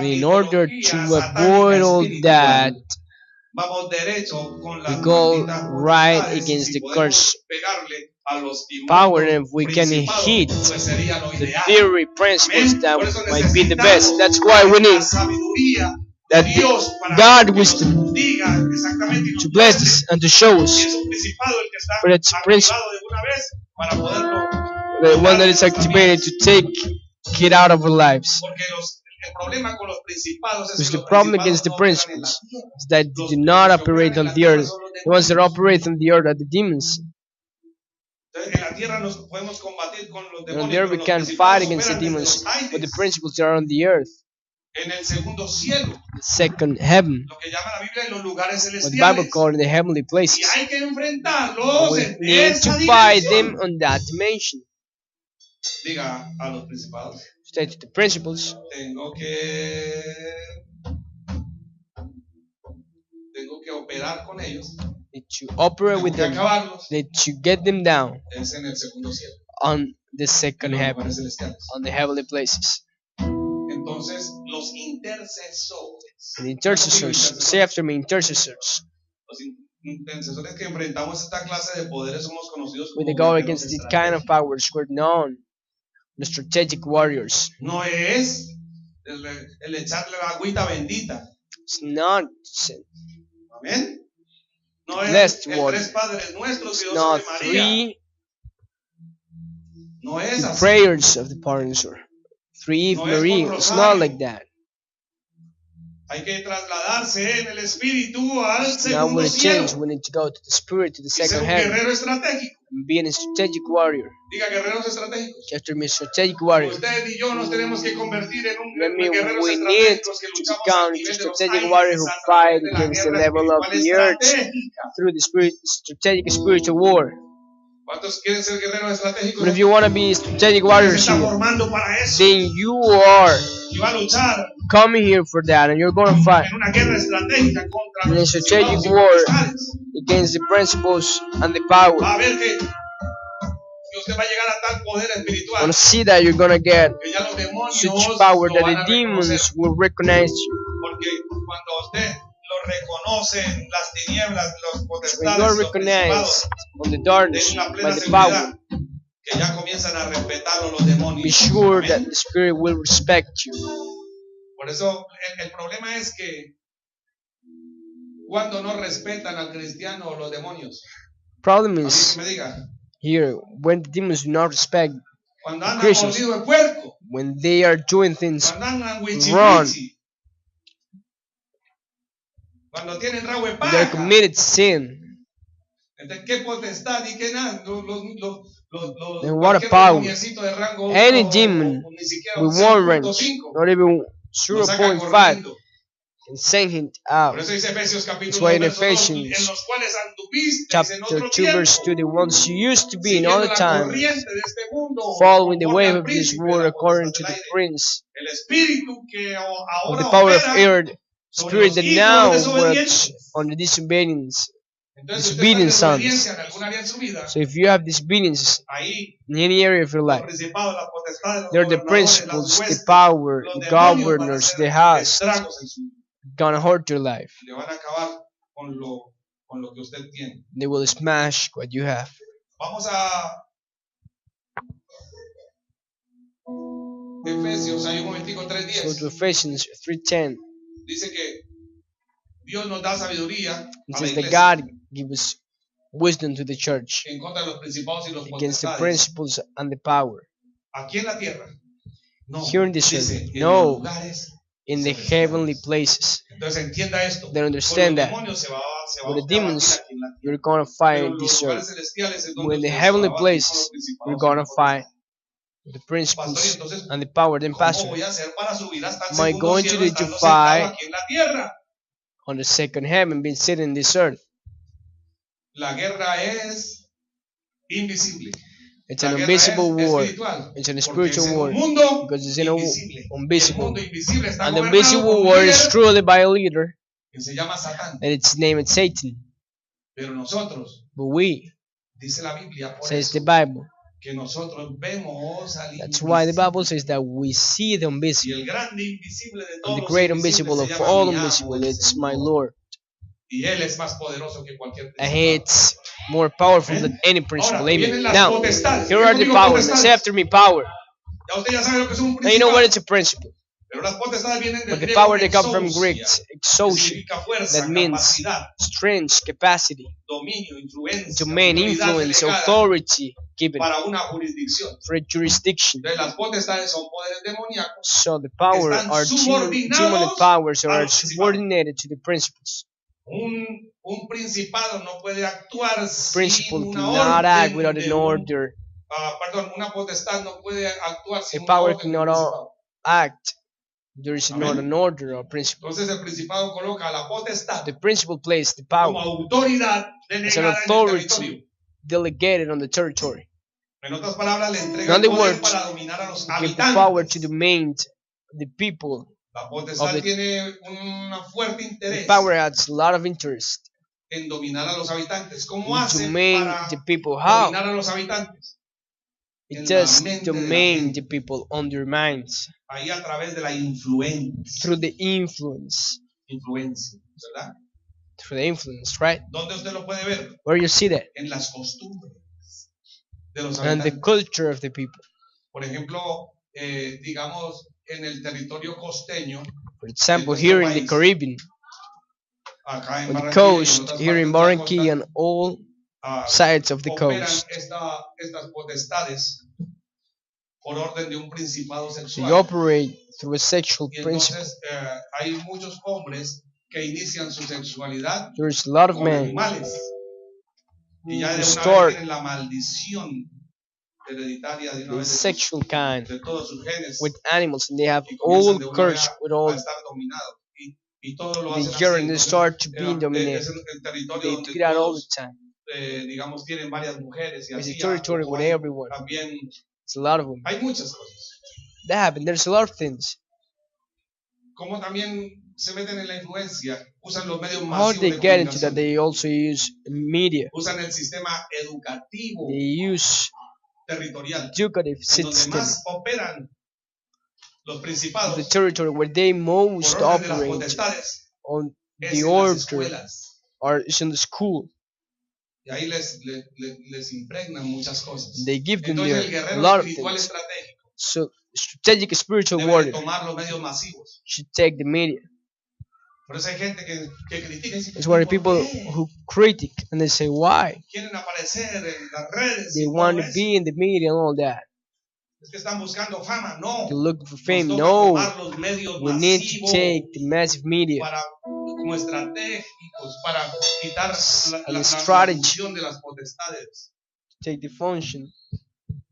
In order to avoid all that, we go right against the curse power, and if we can hit the theory principles, that might be the best. That's why we need that God wisdom to bless us and to show us. But it's principle, the one that is activated to take it out of our lives. Because the problem against the principles is that they do not operate on the earth. The ones that operate on the earth are the demons. On the earth we can fight against the demons, but the principles are on the earth. The second heaven, what the Bible calls the heavenly places. We need to fight them on that dimension. State to the principles. Need to operate with them. Need to get them down on the second heaven, on the heavenly places. The intercessors, say after me, intercessors. When they go against this kind of powers, we're known the strategic warriors. It's not blessed water. It's not three prayers of the parents or three Eve Marie. It's not like that. Now we change. We need to go to the spirit, to the second heaven, and be a strategic warrior. After me, strategic warrior. That means we need to become a strategic warrior who fight against the level of the earth through the strategic spiritual war. But if you want to be a strategic warrior here, then you are coming here for that, and you're going to fight in a strategic war against the principles and the power. You're going to see that you're going to get such power that the demons will recognize you. reconocen las tinieblas, los When you potestades, are los principados, recognized on the darkness ten una by plena the power, seguridad que ya comienzan a respetarlo los be demonios. sure that Amén. the Spirit will respect you. Por eso el problema es que cuando no respetan al cristiano los demonios. Problem Alguien is que me diga, here when the demons do not respect cuando the andan Christians, mordido de puerco, when they are doing things cuando andan wrong, wichiwichi, cuando tienen rabo de they are paja. committed sin. Entonces, ¿qué potestad y qué nada? Then what a cualquier power. demoniacito de rango Any 1 demon o ni siquiera with one range, 0.5 not even lo sacan 0.5, corriendo. can send him Por out. eso dice Efesios That's capítulo why 2, in verso 2, en Ephesians los cuales anduvisteis en chapter otro 2 verse tiempo, 2, the ones you used to be in siguiendo other la times, corriente de este mundo, following the conforme way al of this príncipe de world la according potestad to del the aire, prince el espíritu que of the ahora power of opera air, sobre spirit los that hijos now works desobedientes. on the disobedience, Entonces, si usted está en disobedient desobediencia sons. en alguna área en su vida, So if you have disobedience ahí in any area of your los life, principados, las potestades, los they're the gobernadores, las principles, the huestes, power, los the demonios van a governors, hacer the house, estragos en su vida. gonna hurt your life. Le van a acabar con lo que usted tiene. They will smash what you have. Vamos a Efesios, hay un momentico, So to 3:10. Ephesians 3:10, Dice que Dios nos da sabiduría it a la says that iglesia God gives wisdom to the church en contra de los principados y los against the potestades. principles and the power. Aquí en la tierra. No, Here in this dice, earth, en no, los lugares in the celestiales. heavenly places. Entonces entienda esto. Then Con understand los that demonios se va with the usted a batir demons, aquí en la tierra. you're gonna fight Pero in en los this lugares earth. celestiales es donde When the usted se heavenly va a batir con los places, principados you're y gonna los fight potestades. with the Pastor, y principles entonces, and the power. Then, ¿cómo Pastor, voy a hacer para subir hasta el am I segundo going to cielo do to estando sentado fight aquí en la tierra? on the second heaven, being sitting in this earth? La guerra es invisible. It's La an guerra invisible es war. espiritual. It's an Porque es spiritual en war un mundo because it's in a invisible. El invisible. mundo invisible está And the gobernado por invisible un war is líder truly by a leader, que se llama Satán. and its name is Satan. Pero nosotros, But we, dice la Biblia, por says the eso, Bible. que nosotros vemos al That's why the invisible. Bible says that we see the Y invisible. el grande invisible de And todos the los great invisibles invisible se of llama all mi amo, invisible, el it's my Señor. Lord. Y Él es más poderoso que cualquier And principado. it's more powerful Amén. than any principle. Ahora, vienen Amen. las Now, potestades. here Diga are the conmigo, power. Say potestades. after me, power. Ya usted ya sabe lo que es un Now you know what principado. it's a principle. Pero las potestades vienen del But the griego power they come from exousia, Greek, que exousia, significa fuerza, that means capacidad, strength, capacity, dominio, influencia, domain, autoridad influence, delegada authority given para una jurisdicción. for a jurisdiction. Entonces las potestades son poderes demoníacos So the power están are subordinados demonic powers a are los principados. subordinated to the principles. Un principado no puede actuar sin Principle una cannot act orden without de an order. perdón, una potestad no puede actuar A sin una power orden de un cannot principado. act. There is not Amén. an order or principle. Entonces el principado coloca a la potestad The principle plays the como power autoridad as an delegada en el authority territorio. delegated on the territory. En otras palabras, le entrega In el other poder words, para dominar a los give the power to habitantes. domain the people. La potestad of the- tiene un fuerte The interés power has a lot of interest en dominar a los habitantes. ¿Cómo in hace domain para the people. How? dominar a los habitantes? It En does la mente de la domain gente. the people on their minds Ahí a través de la influencia. through the influence. Influencia, ¿verdad? Through the influence, right? ¿Dónde usted lo puede ver? Where you see that. En las costumbres de los And the habitantes. culture of the people. Por ejemplo, digamos, en el territorio costeño, For example, nuestro here in the país, Caribbean, acá en on the Barranquilla y en coast, otras here in partes de la Barranquilla, costa, and all ah, sides of the operan coast, estas potestades por orden de un principado so sexual. you operate through a sexual Y principle. entonces hay muchos hombres que inician su sexualidad There's a lot of con men animales. Y ya de una start vez tienen la maldición hereditaria de una the vez sexual kind de todos sus genes with animals, and they have y all comienzan de una vez curse with all a estar dominados. Y todo lo the hacen year, así. and they Entonces, start to be dominated. es el territorio They donde do that all the todos, time. digamos, tienen varias mujeres y It's a así. territory como with hay everyone. también It's a lot of them. hay muchas cosas. That happened. There's a lot of things. Como también se meten en la influencia, usan los medios How masivos they de get into that? comunicación, They also use media. usan el sistema educativo They use territorial, educative en donde system, más operan los the principados territory where they por most orden de las operate potestades. on the order is in the school. Y ahí les impregnan muchas cosas. They give them Entonces el there a guerrero lot of espiritual things. estratégico So strategic spiritual debe de warrior tomar los medios masivos. should take the media. Por eso hay gente que critica y dice, It's why ¿por people qué? who critic and they say why Quieren aparecer en las redes they y want todo to eso. be in the media and all that. Es que están buscando fama. No. They're looking for Nos fame. toca No, tomar los medios we need to masivos take the massive media para, como estratégicos para quitar la strategy. función de las potestades. Take the function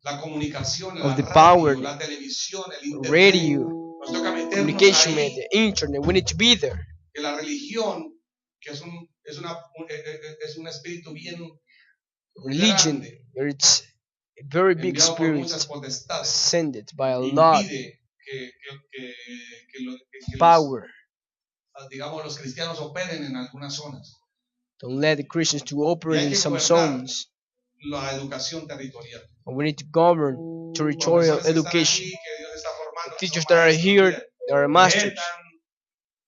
La comunicación, of la the radio, power, la televisión, el internet. radio, Nos toca meternos communication ahí. media, internet. We need to be there. Que la religión, que es un espíritu bien Religion, grande, it's a very big enviado por spirit muchas potestades, sent by a lot impide que power. digamos, los cristianos operen en algunas zonas. Don't let the Christians to operate Y hay in que some gobernar zones. La educación territorial. And we need to govern territorial Profesores que están education. aquí, que Dios está formando, que Teachers son that are maestros, here, mire, they are masters.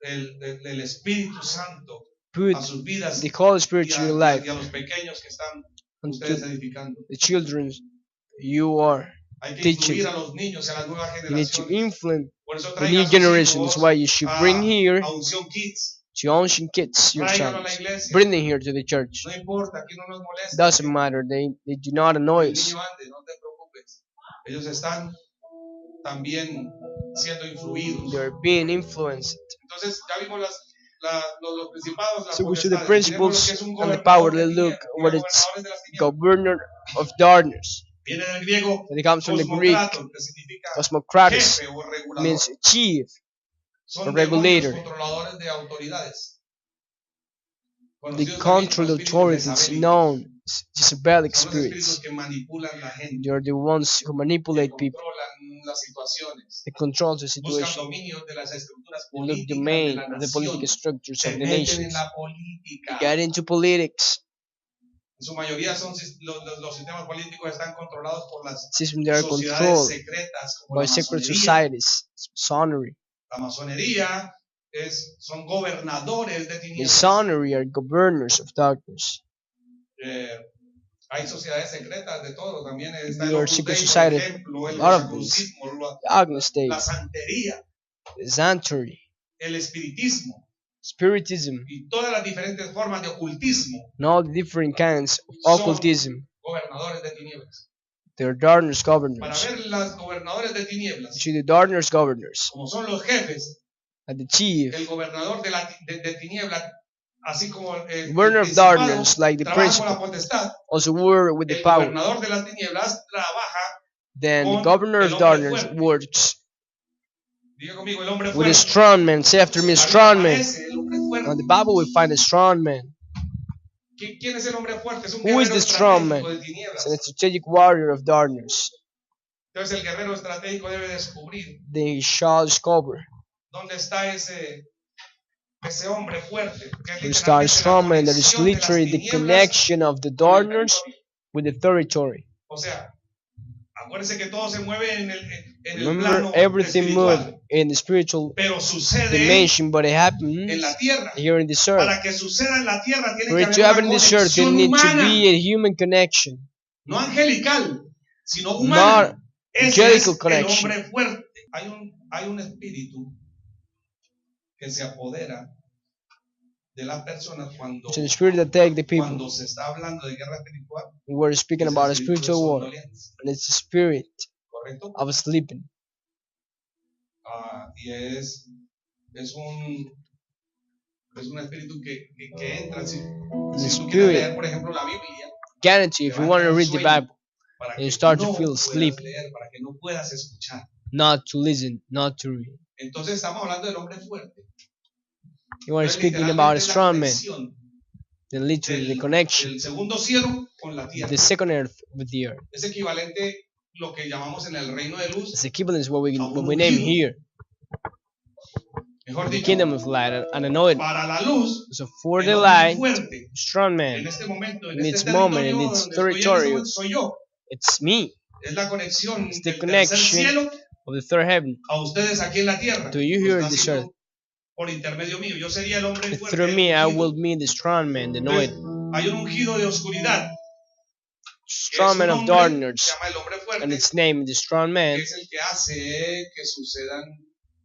metan el Espíritu Santo Put a sus vidas the Holy y Spirit in your y life. a los pequeños que están And ustedes to edificando. the children you are Hay que teaching. incluir a los niños y a las nuevas You need to generaciones. influence Por eso the traiga new a sus generation. That's hijos why you should bring here a Unción Kids. to Ocean Kids, your Tráiganlo a la sons. iglesia. Bring them here to the church. No importa, aquí no nos molesta. Doesn't matter. They do not annoy El us. niño ande, no te preocupes. Ellos están también siendo influidos. They're being influenced. Entonces ya vimos los principados, las So we see the potestades. principles Miremos lo que es un and the gobernador power. de Let's look tinieblas. what Diga, it's gobernadores de las tinieblas. governor of darkness. Viene del griego When it comes from the Greek, cosmocrator, que significa cosmocratus jefe o regulador. means chief. Son a regulator. demonios controladores de autoridades. The Conocidos control también como authorities espíritus known as Jezebelic Son los espíritus spirits. que manipulan la gente, They're the ones who que manipulate people. controlan las situaciones, They control the buscan situation. dominio de las estructuras They look políticas de domain la of the nación, political structures se of the meten en nations. la política. They get into politics. En su mayoría son los sistemas políticos están controlados por las Systems that are sociedades controlled secretas como by la secret masonería. societies. Masonry. La masonería son gobernadores de tinieblas. Masonry are governors of darkness. Hay sociedades secretas de todo, también está el There are Opus secret Dei, por societies. ejemplo, el A lot of these. rosacrucismo, The Agnus Dei, la santería, the Xanthery, el espiritismo Spiritism, y todas las diferentes formas de ocultismo and all the different kinds of son occultism. gobernadores de tinieblas. They're darkness Para governors. ver los gobernadores de tinieblas, You see the darkness governors como son los jefes, and the chief, el gobernador de tinieblas, así como el governor of principado darkness, like the trabaja con la principal, potestad, also work with the el power. gobernador de las tinieblas trabaja, Then the con governor el of hombre darkness fuerte. works diga conmigo, el hombre with a fuerte. strong man. Say after me, La Biblia strong man. aparece el hombre fuerte. On the Bible we find a strong man. ¿Quién es el hombre fuerte? Es un Who is guerrero the strong man? estratégico de tinieblas. It's a strategic warrior of darkness. Entonces el guerrero estratégico debe descubrir Then he shall discover. dónde está ese hombre fuerte. Que es There is a strong man that is conexión de las literally the tinieblas connection of the con el darkness territorio. with the territory. O sea, acuérdense que todo se mueve en el Remember, plano everything espiritual, moves in the spiritual pero sucede dimension, but it en happens la tierra. here in this earth. Para que suceda en la tierra tiene For que it to haber happen una in this earth, there conexión need to humana, be a human connection, no angelical, sino humana. not Ese es angelical el connection. hombre fuerte. Hay un espíritu que se apodera de las personas cuando, It's the spirit that take the people. cuando se está hablando de guerra espiritual. We were speaking Ese about a espíritu spiritual es war, somnoliente, and it's the spirit ¿correcto? of sleeping. Y es un espíritu que entra. Si tú quieres leer, Spirit. por ejemplo, la Biblia, Guarantee if you want to read the Bible, para and you que start no to feel puedas sleepy, leer, para que no puedas escuchar. not to listen, not to read. Entonces estamos hablando del hombre fuerte. You are Entonces, speaking about a literalmente, la strong man, conexión then literally the del connection, segundo cielo con la tierra. the second earth with the earth. Es equivalente lo que llamamos en el reino de luz, It's equivalent is what we name here, mejor the dicho, kingdom of light and anointing. para la luz. So for El the hombre light, fuerte, strong en man, este momento, en in este its moment, in territorio its donde estoy en este territory, momento, soy yo. it's me, Es la conexión it's the del tercer connection cielo of the third heaven a ustedes aquí en la tierra. to you Lo here está in this haciendo earth. por intermedio mío. Yo sería el hombre fuerte. Through me, I will be the strong man, the anointed. Hay un ungido de oscuridad. Strong man of darkness, and its name, the strong man. Es el que hace que sucedan,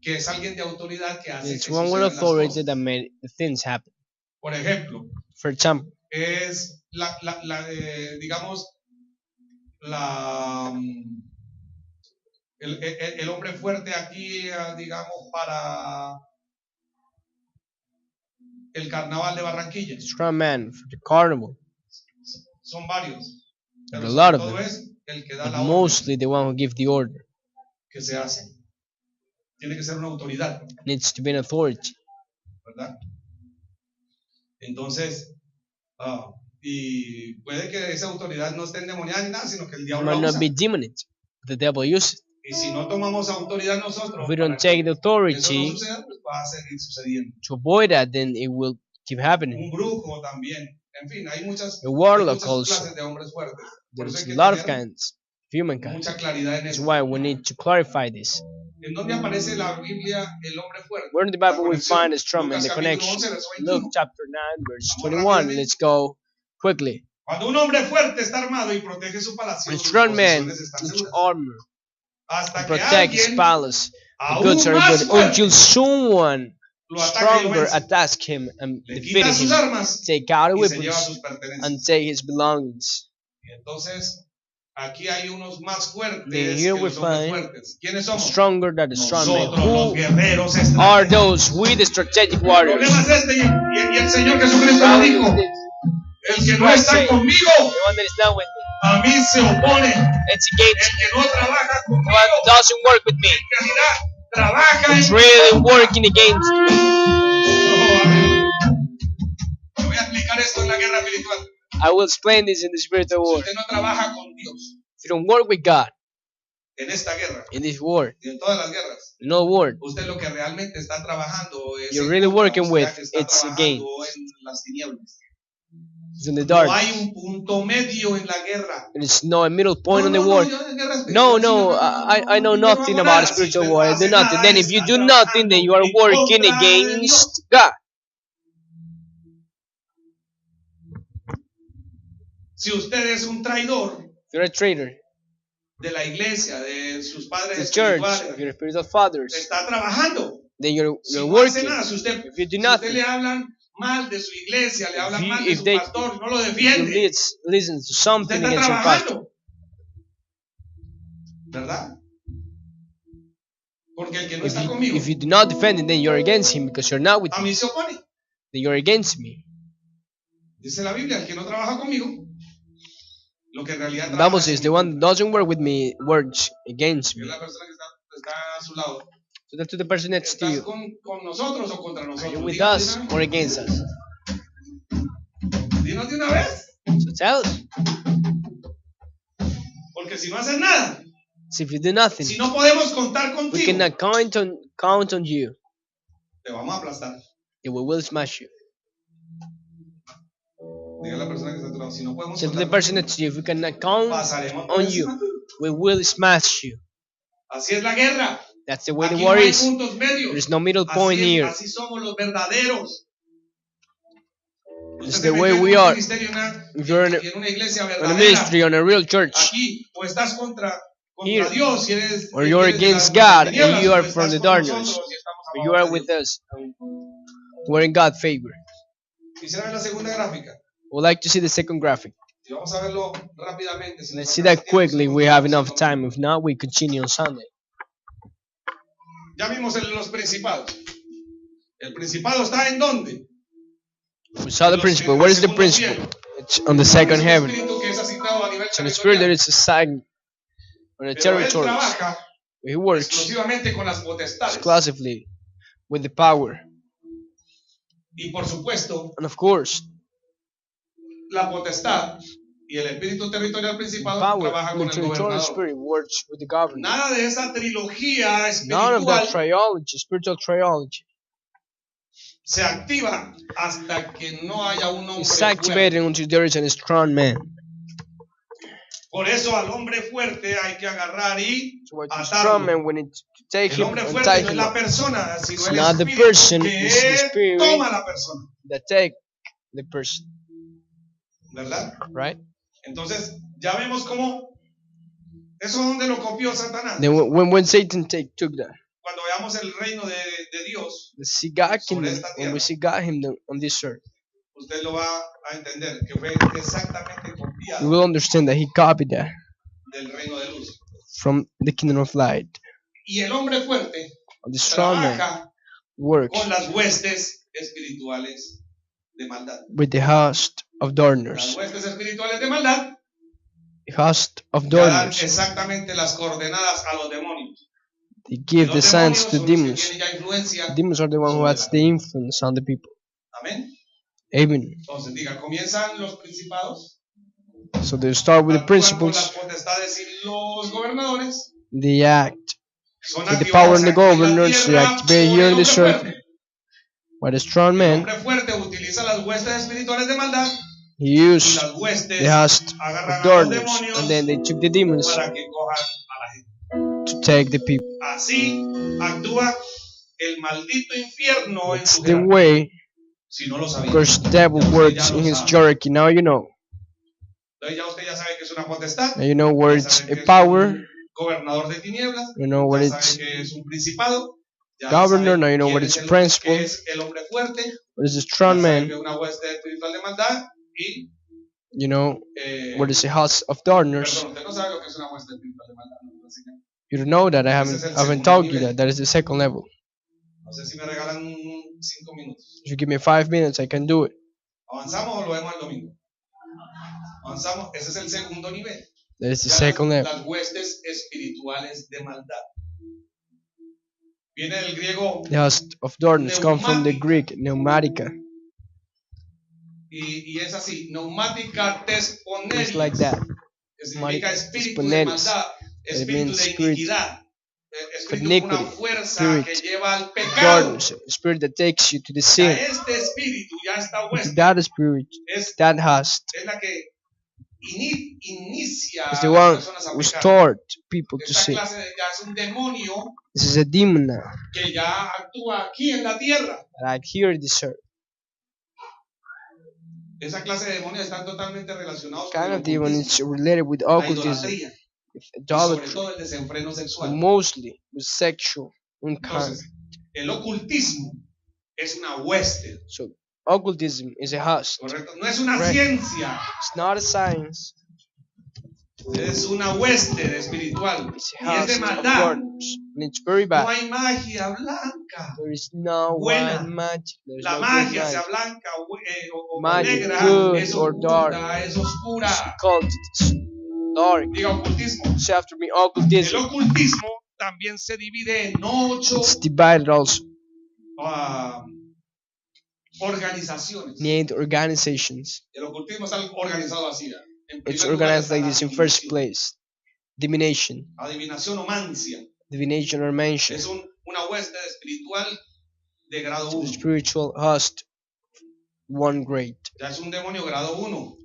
que es alguien de autoridad que hace it's que one with sucedan authority that made the things happen. Por ejemplo, for example, es digamos, el hombre fuerte aquí, digamos, para el carnaval de Barranquilla. Strong man for the carnival. Son varios. Pero a lot of todo them. Es el que da But la mostly orden the one who gives the order. que se hace. Tiene que ser una autoridad. Needs to be an authority. ¿Verdad? Entonces, y puede que esa autoridad no esté endemoniada ni nada, sino que el diablo might la not usa. be demonic. The devil uses it. Y si no tomamos autoridad nosotros, If we don't take the authority eso no suceda, pues va a seguir sucediendo. to avoid that, then it will keep happening. Un brujo también. En fin, hay muchas clases de hombres fuertes. There's a lot of kinds of humankind. Mucha claridad en That's eso. why we need to clarify this. ¿En dónde aparece la Biblia el hombre fuerte? Where in the Bible we find the strong man, the connection? Luke chapter 9, verse 21. Let's go quickly. Cuando un hombre fuerte está armado y protege su palacio, A strong man each armor to protect his palace. The goods are good until someone stronger attacks him and defeat him, take out his weapons and take his belongings. Entonces, aquí hay unos más fuertes Then here we find ¿Quiénes somos? stronger than the strong man. Los guerreros Who are those? We the strategic warriors. El problema es y el Señor Jesucristo lo dijo. El que no está conmigo, a mí se opone. It's against el que no trabaja conmigo, the one who doesn't work with me. En realidad, trabaja It's really working against me. Voy a explicar esto en la guerra espiritual. I will explain this in the spiritual war. Si usted no trabaja con Dios, if you don't work with God en esta guerra, in this war, y en todas las guerras, no war, usted lo que realmente está trabajando es you're really working with, it's against. En las tinieblas. It's in the dark. No hay un punto medio en la guerra. There's no middle point in the war. No, I know nothing about spiritual war. I do nothing. Then if you do nothing, then you are working against God. Si usted es un traidor, if you're a traitor de la iglesia, de sus padres the church, of your spiritual fathers, está trabajando. Then you're si working. No nada, si usted, if you do si nothing, usted le hablan mal de su iglesia, le hablan mal de su pastor, no lo defiende. Listen to something against your pastor. ¿Verdad? Porque el que no está conmigo, if you do not defend it, then you're against him because you're not with me. A mí se opone. Then you're against me. Dice la Biblia, el que no trabaja conmigo, lo que en realidad Bible says the one that doesn't work with me works against me. La persona que está a su lado. So that's to the person next to you. Con nosotros o contra nosotros? Are you with us or against us? Dinos de una vez. So tell us. Porque si no haces nada, so if you do nothing, si no podemos contar contigo, we cannot count on you. Te vamos a aplastar. And we will smash you. Diga la persona que está a tu lado, si no podemos so to the person next to you, if we cannot count on you, we will smash you. Así es la guerra. That's the way Aquí the war no is. There is no middle point here. Así somos los verdaderos. It's the way we are. If you're in a ministry, on a real church, aquí, o estás contra here, Dios, si eres, or you're against God and you are from the darkness, or you are with us, we're in God's favor. Quisiera ver la segunda gráfica. We'd like to see the second graphic. Y vamos a verlo rápidamente. Let's see that quickly. We have enough time. If not, we continue on Sunday. Ya vimos los principados. ¿El principado está en dónde? We saw the principle. Where is the principle? It's on the second heaven. It's in the spirit that is a sign on the territories. He works exclusively with the power. Y por supuesto, and of course, la potestad y el espíritu territorial principal trabaja con el gobernador. Works with the governor. Nada de esa trilogía espiritual. None of that triology, spiritual triology, se activa hasta que no haya un hombre it's activated until there is a strong man. Por eso al hombre fuerte hay que agarrar y So what the strong atarlo. man, we need to take El him hombre and fuerte tie no es him la up. persona, sino It's el not the espíritu person, it's the que spirit toma a la persona, that take the person, ¿verdad? right? Entonces, ya vemos cómo eso es donde lo copió Satanás. Then when Satan took that, Cuando veamos el reino de Dios the see God sobre kingdom, esta when we tierra, see God kingdom on this earth, usted lo va a entender que fue exactamente you copiado will understand that he copied that del reino de luz. from the kingdom of light. Y el hombre fuerte The strong man trabaja works con las huestes espirituales de maldad. with the host of Las darkness. huestes espirituales de maldad The host of ya dan darkness. exactamente las coordenadas a los demonios. They Y give los the signs demonios to son los que demons. tienen ya influencia The demons are the one who sobre has la the gente. influence on the people. Amén. Amen. Entonces diga, comienzan los principados, So they start with the actúan con las principles. potestades y los gobernadores, They act son with the power activados and the aquí en la governors. They tierra activate por here el in this hombre earth. fuerte. While the strong El man, hombre fuerte utiliza las huestes espirituales de maldad he y used las huestes the host agarran of a los darkness, demonios and then they took the demons para que cojan a la gente. to take the people. Así actúa el maldito infierno en That's su the jerarquía. way, Si no lo sabía, because the devil ya usted works ya in lo his sabe. hierarchy. Now you know. Entonces ya usted ya sabe que es una potestad, Now you know where ya it's sabe que a es power. un gobernador de tinieblas, You know what ya sabe it's que es un principado, ya governor. sabe Now you know quién what es it's el, principal. qué es el hombre fuerte, What is a ya strong sabe que man. es una hueste espiritual de maldad y You know what eh, is a house of darkness. perdón, usted no sabe lo que es una hueste espiritual de maldad, ¿no? Así que You don't know that. I ese haven't es el haven't segundo told you nivel. that. That is the second level. No sé si me regalan 5 minutos. If you give me 5 minutes, I can do it. ¿Avanzamos o lo vemos el domingo? Avanzamos, ese es el segundo nivel. That is the Ya second level. las huestes espirituales de maldad. Viene del griego The host of darkness come from the Pneumática. Greek pneumatica. y es así, neumática tesponeris. It's like that. Que significa espíritu de Tesponeris. maldad, It espíritu means de spirit iniquidad, espíritu of una iniquity, fuerza que spirit lleva al of pecado. darkness, a spirit that takes you to the Ya sin. este espíritu, ya esta To hueste, that spirit, es, that host, es la que inicia is a the las one personas a who pecar. taught people to Esta sin. clase ya es un demonio This is a demon now que ya actúa aquí en la tierra. that I hear this earth. Esa clase de demonios están totalmente relacionados con Kind el of demon ocultismo, is related with la occultism, idolatría with y sobre idolatry, todo el desenfreno sexual. mostly with sexual encounter. Entonces, el ocultismo es una hueste, So occultism is a host. ¿correcto? No es una Correct. ciencia, It's not a science. es una hueste espiritual It's y a es de host of maldad. darkness, and it's very No bad. hay magia blanca. There is no Buena. white magic. There is La no good magia, sea magic. blanca o Magic, negra, good es or dark. oculta, es oscura. It's called dark. Diga ocultismo. Say after me, El occultism. ocultismo también se divide en 8 It's divided also organizaciones. in 8 organizations. El ocultismo está organizado así. En It's primer lugar organized está like la this in first adivinación. place. Divination. Adivinación o mancia. Divination or mention. Es una hueste espiritual de grado The 1. spiritual host. One great. Ya es un demonio grado 1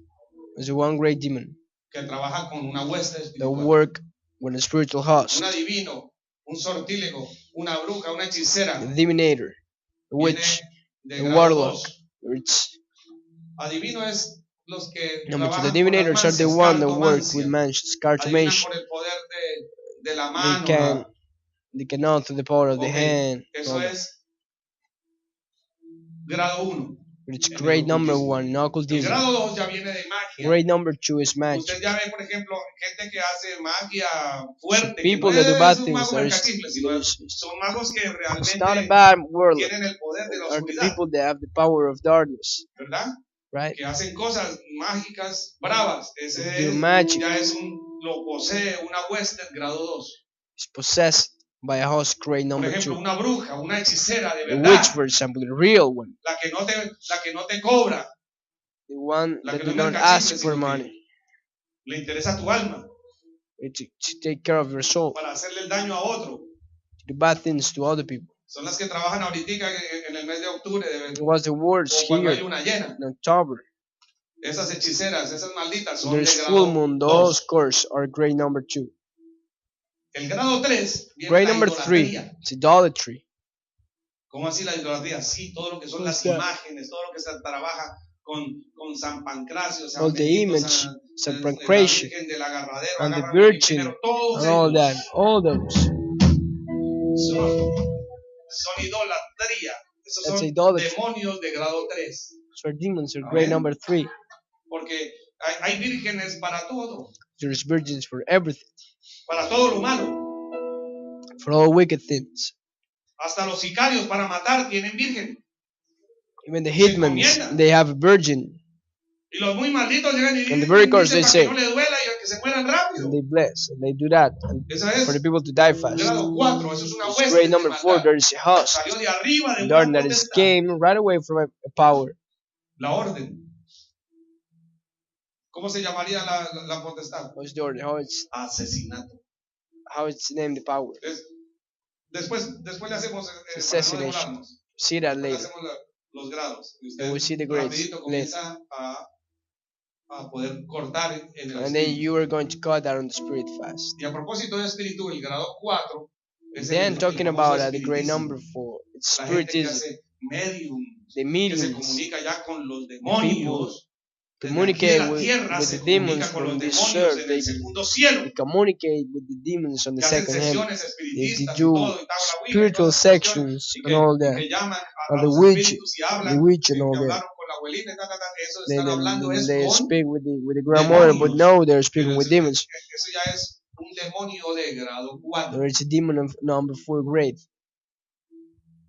It's a one great demon que trabaja con una hueste that espiritual. work with a spiritual host. Un adivino, un sortílego, una bruja, una hechicera. The divinator, the Viene witch, de the grado warlock. 2. It's Adivino es los que no, but trabajan the con divinators are las the mancias, one that work with cartomancia. mansions, Adivinan cartomation. por el poder de la They mano. can they can know through the power of the Ok, hand. eso es grado 1. But it's en el grade number ocultismo. 1 in El occultism. grado 2 ya viene de magia. Grade number 2 is magic. Usted ya ve, por ejemplo, gente que hace magia So fuerte. people que that no do bad es un things, mago mercantil, sino son magos que it's not a realmente bad world. tienen el poder de la Are the oscuridad, people that have the power of darkness, ¿verdad? right? Que hacen cosas mágicas bravas. Ese Do es, magic. ya es lo posee una hueste grado 2. It's possessed by a host grade Por number ejemplo, 2. una bruja, una hechicera de The verdad, witch, for example, the real one, la que no te cobra, the one La that que do no es not mercantil, ask for sino que money, le interesa tu alma to take care of your soul, para hacerle el daño a otro. to do bad things to other people. Son las que trabajan ahorita en el mes de octubre It was the words o cuando hay here luna llena. in October. Esas hechiceras, esas malditas son There's de full grado moon. 2. Those course are grade number 2. El grado 3 viene Grade la number 3. idolatría. It's idolatry. ¿Cómo así la idolatría? Sí, todo lo que son What's las that? imágenes, todo lo que se trabaja con San Pancracio, San All the Benito, image, San la Pancracio, Virgen del Agarradero, and the agárrame a mí Virgin, primero, todos and all ellos that, all those. son idolatría. Esos That's son idolatry. demonios de grado 3. So demons are grade number 3. Porque hay vírgenes para todo. There's virgins for everything, Para todo lo malo. for all wicked things. Hasta los sicarios para matar tienen virgen. Even the hitmen, they have a virgin. Y los muy malditos llegan y And the very course, they para say, que no le duela y que se mueran rápido. and they bless, and they do that, and Eso es for the people to die fast. grado 4, eso es una It's hueste grade de number 4, maldad. there is a host, Salió de arriba de and una that is potestad. came right away from a power. La orden. ¿Cómo se llamaría la potestad? What's the order? Asesinato. How it's named the power? Después le hacemos para no Assassination. demorarnos. See that Después le later. hacemos los grados. Y And we'll see the usted grades rapidito comienza a poder cortar en el And then espíritu. you are going to cut that on the spirit fast. Y a propósito de espíritu, el grado 4 es Then el talking famoso about the grade espiritismo. number 4, it's La gente que spiritism. hace mediums, The que se mediums comunica ya con los people demonios. communicate Desde aquí de la with tierra the se demons comunica con from los this demonios earth. en el segundo cielo. They communicate with the demons on the Que hacen second heaven. sesiones They espiritistas y do todo, y tabla Ouija y spiritual todas esas cuestiones, sections y and all that. que llaman And a the los witch, espíritus y hablan, the witch y and all que that. hablaron con la abuelita, eso They, están hablando es they con speak with the grandmother, but no, they're speaking with demons. eso ya es un demonio de grado 4. There is a demon of number 4 grade.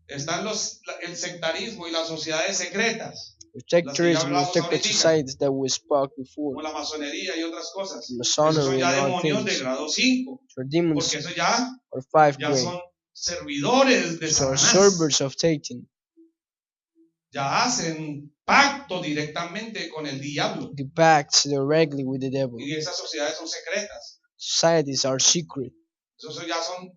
Están el sectarismo y las sociedades secretas, The sectarism and secret societies that we spoke before. como la masonería y otras cosas. Esos Masonry son and ya all demonios de things. grado 5, So demons porque eso ya are 5 grade. son servidores de So are Satanás. servers of Satan. Ya hacen pacto directamente con el diablo. The pacts directly with the devil. Y esas sociedades son secretas. Societies are secret. Esos ya son,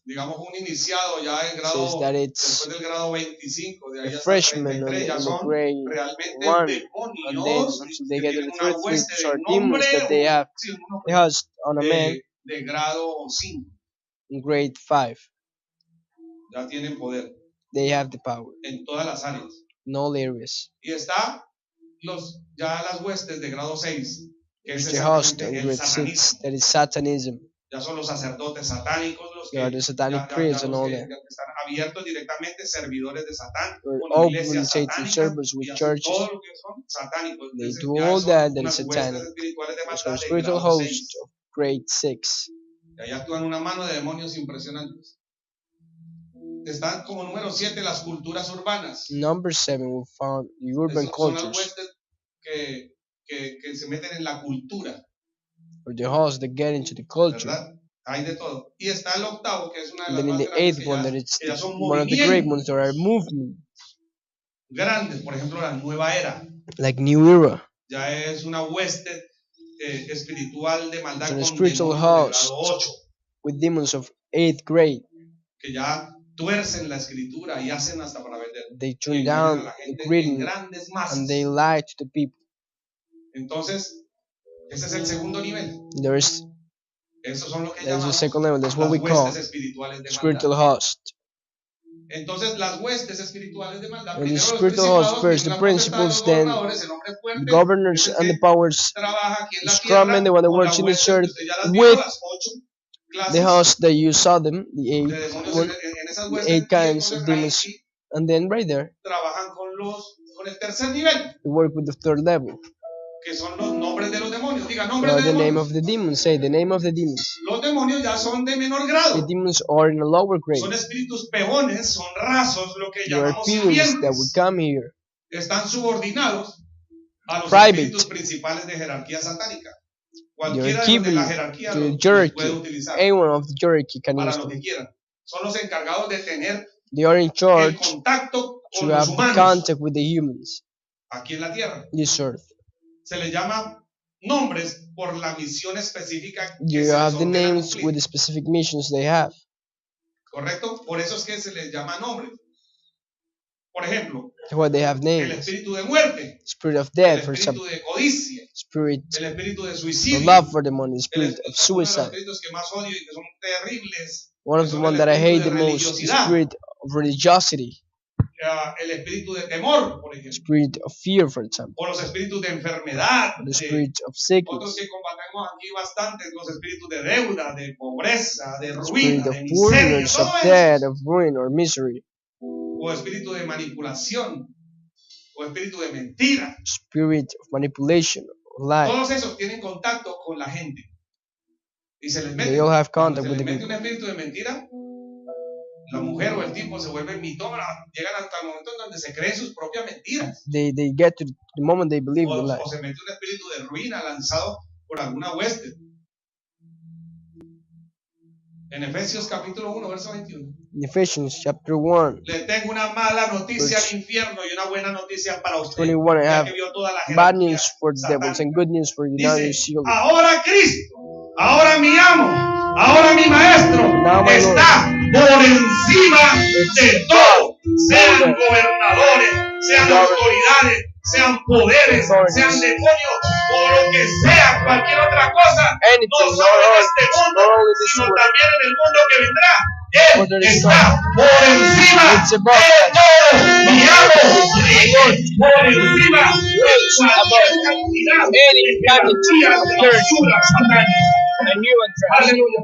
digamos, un iniciado ya en grado, Says that it's después del grado 25, de ahí a hasta freshman 33, ya on the son grade realmente 1, and then demonios until they que get to tienen the una 33, hueste which de are demons that they have a host on a man de grado 5. in grade 5. Ya tienen poder They have the power en todas las áreas. in all areas. Y está ya las huestes de grado 6, que es There's the host exactamente in el grade 6, satanismo. that is Satanism. Ya son los sacerdotes satánicos los que, They are the satanic priests and all that. están abiertos directamente, servidores de Satán, Or con open iglesias Satan satánicas, servers y with hacen churches. todo lo que son satánicos. They Entonces, do ya all son that is unas huestes satanic. espirituales de So maldad de spiritual grado host 6. of grade 6. Y ahí actúan una mano de demonios impresionantes. Están como número 7 las culturas urbanas. Number 7, we found the urban Son las cultures, huestes que se meten en la cultura, or the hosts that get into the culture. ¿verdad? Hay de todo. Y está el octavo, que es una de And las then in más the grandes, 8th one, that it's que ya son one of the great ones movimientos that are movement, grandes. Por ejemplo, la nueva era. like New Era. Ya es una hueste espiritual de maldad So the con spiritual demonios de host grado 8, with demons of 8th grade. que ya tuercen la escritura y hacen hasta para vender. They Y turn engañan down a la the gente en reading grandes masas. and they lie to the people. Entonces, ese es el segundo nivel. There's Esos son lo que the llamamos second level. That's what las we call huestes espirituales de spiritual maldad. host. Entonces, las huestes espirituales de maldad, And the primero los spiritual host principados, first, the la potestad, principles, los then gobernadores, el hombre fuerte, the governors ese and que the powers, trabaja aquí en the la strong tierra, man, the one that con la works in this hueste, earth, usted ya las vio, with las 8 clases the host that you saw them, the de 8, demonios one, en esas the huestes, 8 y kinds entonces of ahí demons. sí And then right there, trabajan con el tercer nivel, they work with the third level. que son los nombres de los demonios. Diga, They nombres are de the name demonios. of the demons. Say the name of the demons. Los demonios ya son de menor The grado. demons are in a lower grade. Son espíritus peones, son rasos, lo que They are llamamos peons that sirvientes. would come here. Están subordinados a los Private. espíritus principales de jerarquía satánica. They Cualquiera are de los de given la jerarquía to the los hierarchy. puede utilizar Anyone of the hierarchy can para use lo them. que quieran. Son los encargados de tener They are in el charge contacto to con los have the humanos contact with the humans, aquí en la tierra. this earth. Se les llama nombres por la misión específica que You se les have the ordena names cumplir. with the specific missions they have. ¿Correcto? Por eso es que se les llama nombres. Por ejemplo, what they have el names. espíritu de muerte, Spirit of el death, for espíritu example. de codicia, Spirit el espíritu de of suicidio. love for the money. The Uno spirit de of los suicide. espíritus que más odio y que son terribles. One of the ones that I hate the most. The spirit of religiosity. El espíritu de temor, por ejemplo. Spirit of fear, for example. O los espíritus de enfermedad. The spirit of sickness. Otros que combatamos aquí bastante, los espíritus de deuda, de pobreza, de ruina, Spirit of de miseria, poorness, of death, of ruin or misery. O espíritu de manipulación, o espíritu de mentira. Spirit of manipulation, or lie. Todos esos tienen contacto con la gente. Y se les mete. They all have contact Cuando se with les the mete un espíritu de mentira, la mujer o el tipo se vuelve mitómana, llegan hasta el momento en donde se creen sus propias mentiras. They get to the moment they believe the lie. O se mete un espíritu de ruina lanzado por alguna hueste. En Efesios capítulo 1, verso 21. In Ephesians chapter 1. Le tengo una mala noticia al infierno y una buena noticia para usted. 21, I have bad news for the devils and good news for you. Now you see. Ahora Cristo, ahora mi amo, ahora mi maestro está por encima de todo. Sean gobernadores, sean autoridades, sean poderes, sean demonios, o lo que sea, cualquier otra cosa, no solo en este mundo, sino también en el mundo que vendrá. Él está por encima de todo. Mi amo, por encima de cualquier cantidad de energía, de basura satánica. Aleluya.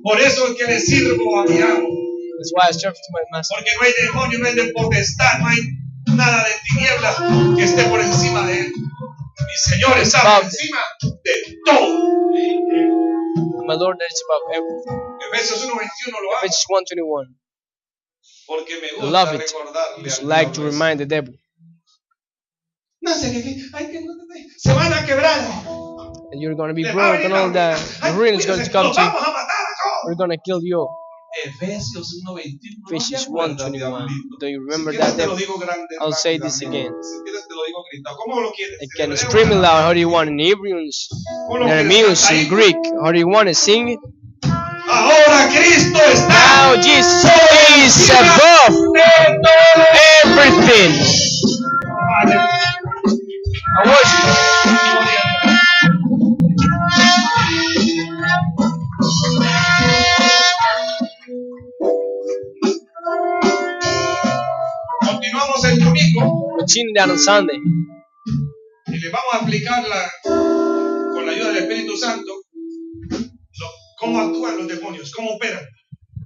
Por eso es que le sirvo a mi amo. That's why I serve to my master. Porque no hay demonio, no hay de potestad, no hay nada de tinieblas que esté por encima de él. Mi Señor está por encima de todo. My Lord that is above everything. Efesios 1:21 lo hago. Efesios 1:21. Porque me gusta Love it. recordarle. Just like to remind the devil. No sé se van a quebrar. And you're going to be broke and all that. The ruin is going to come to you. We're going to kill you. Efesios 1:21. Ephesians 1:21. Do you remember that? I'll say this again. I can scream it loud. How do you want in Hebrews? In Arameus, in Greek. How do you want to sing it? Ahora Cristo está. Now Jesus is above everything. I worship. Continuamos el domingo. Continue down on Sunday. Y le vamos a explicar con la ayuda del Espíritu Santo cómo actúan los demonios, cómo operan.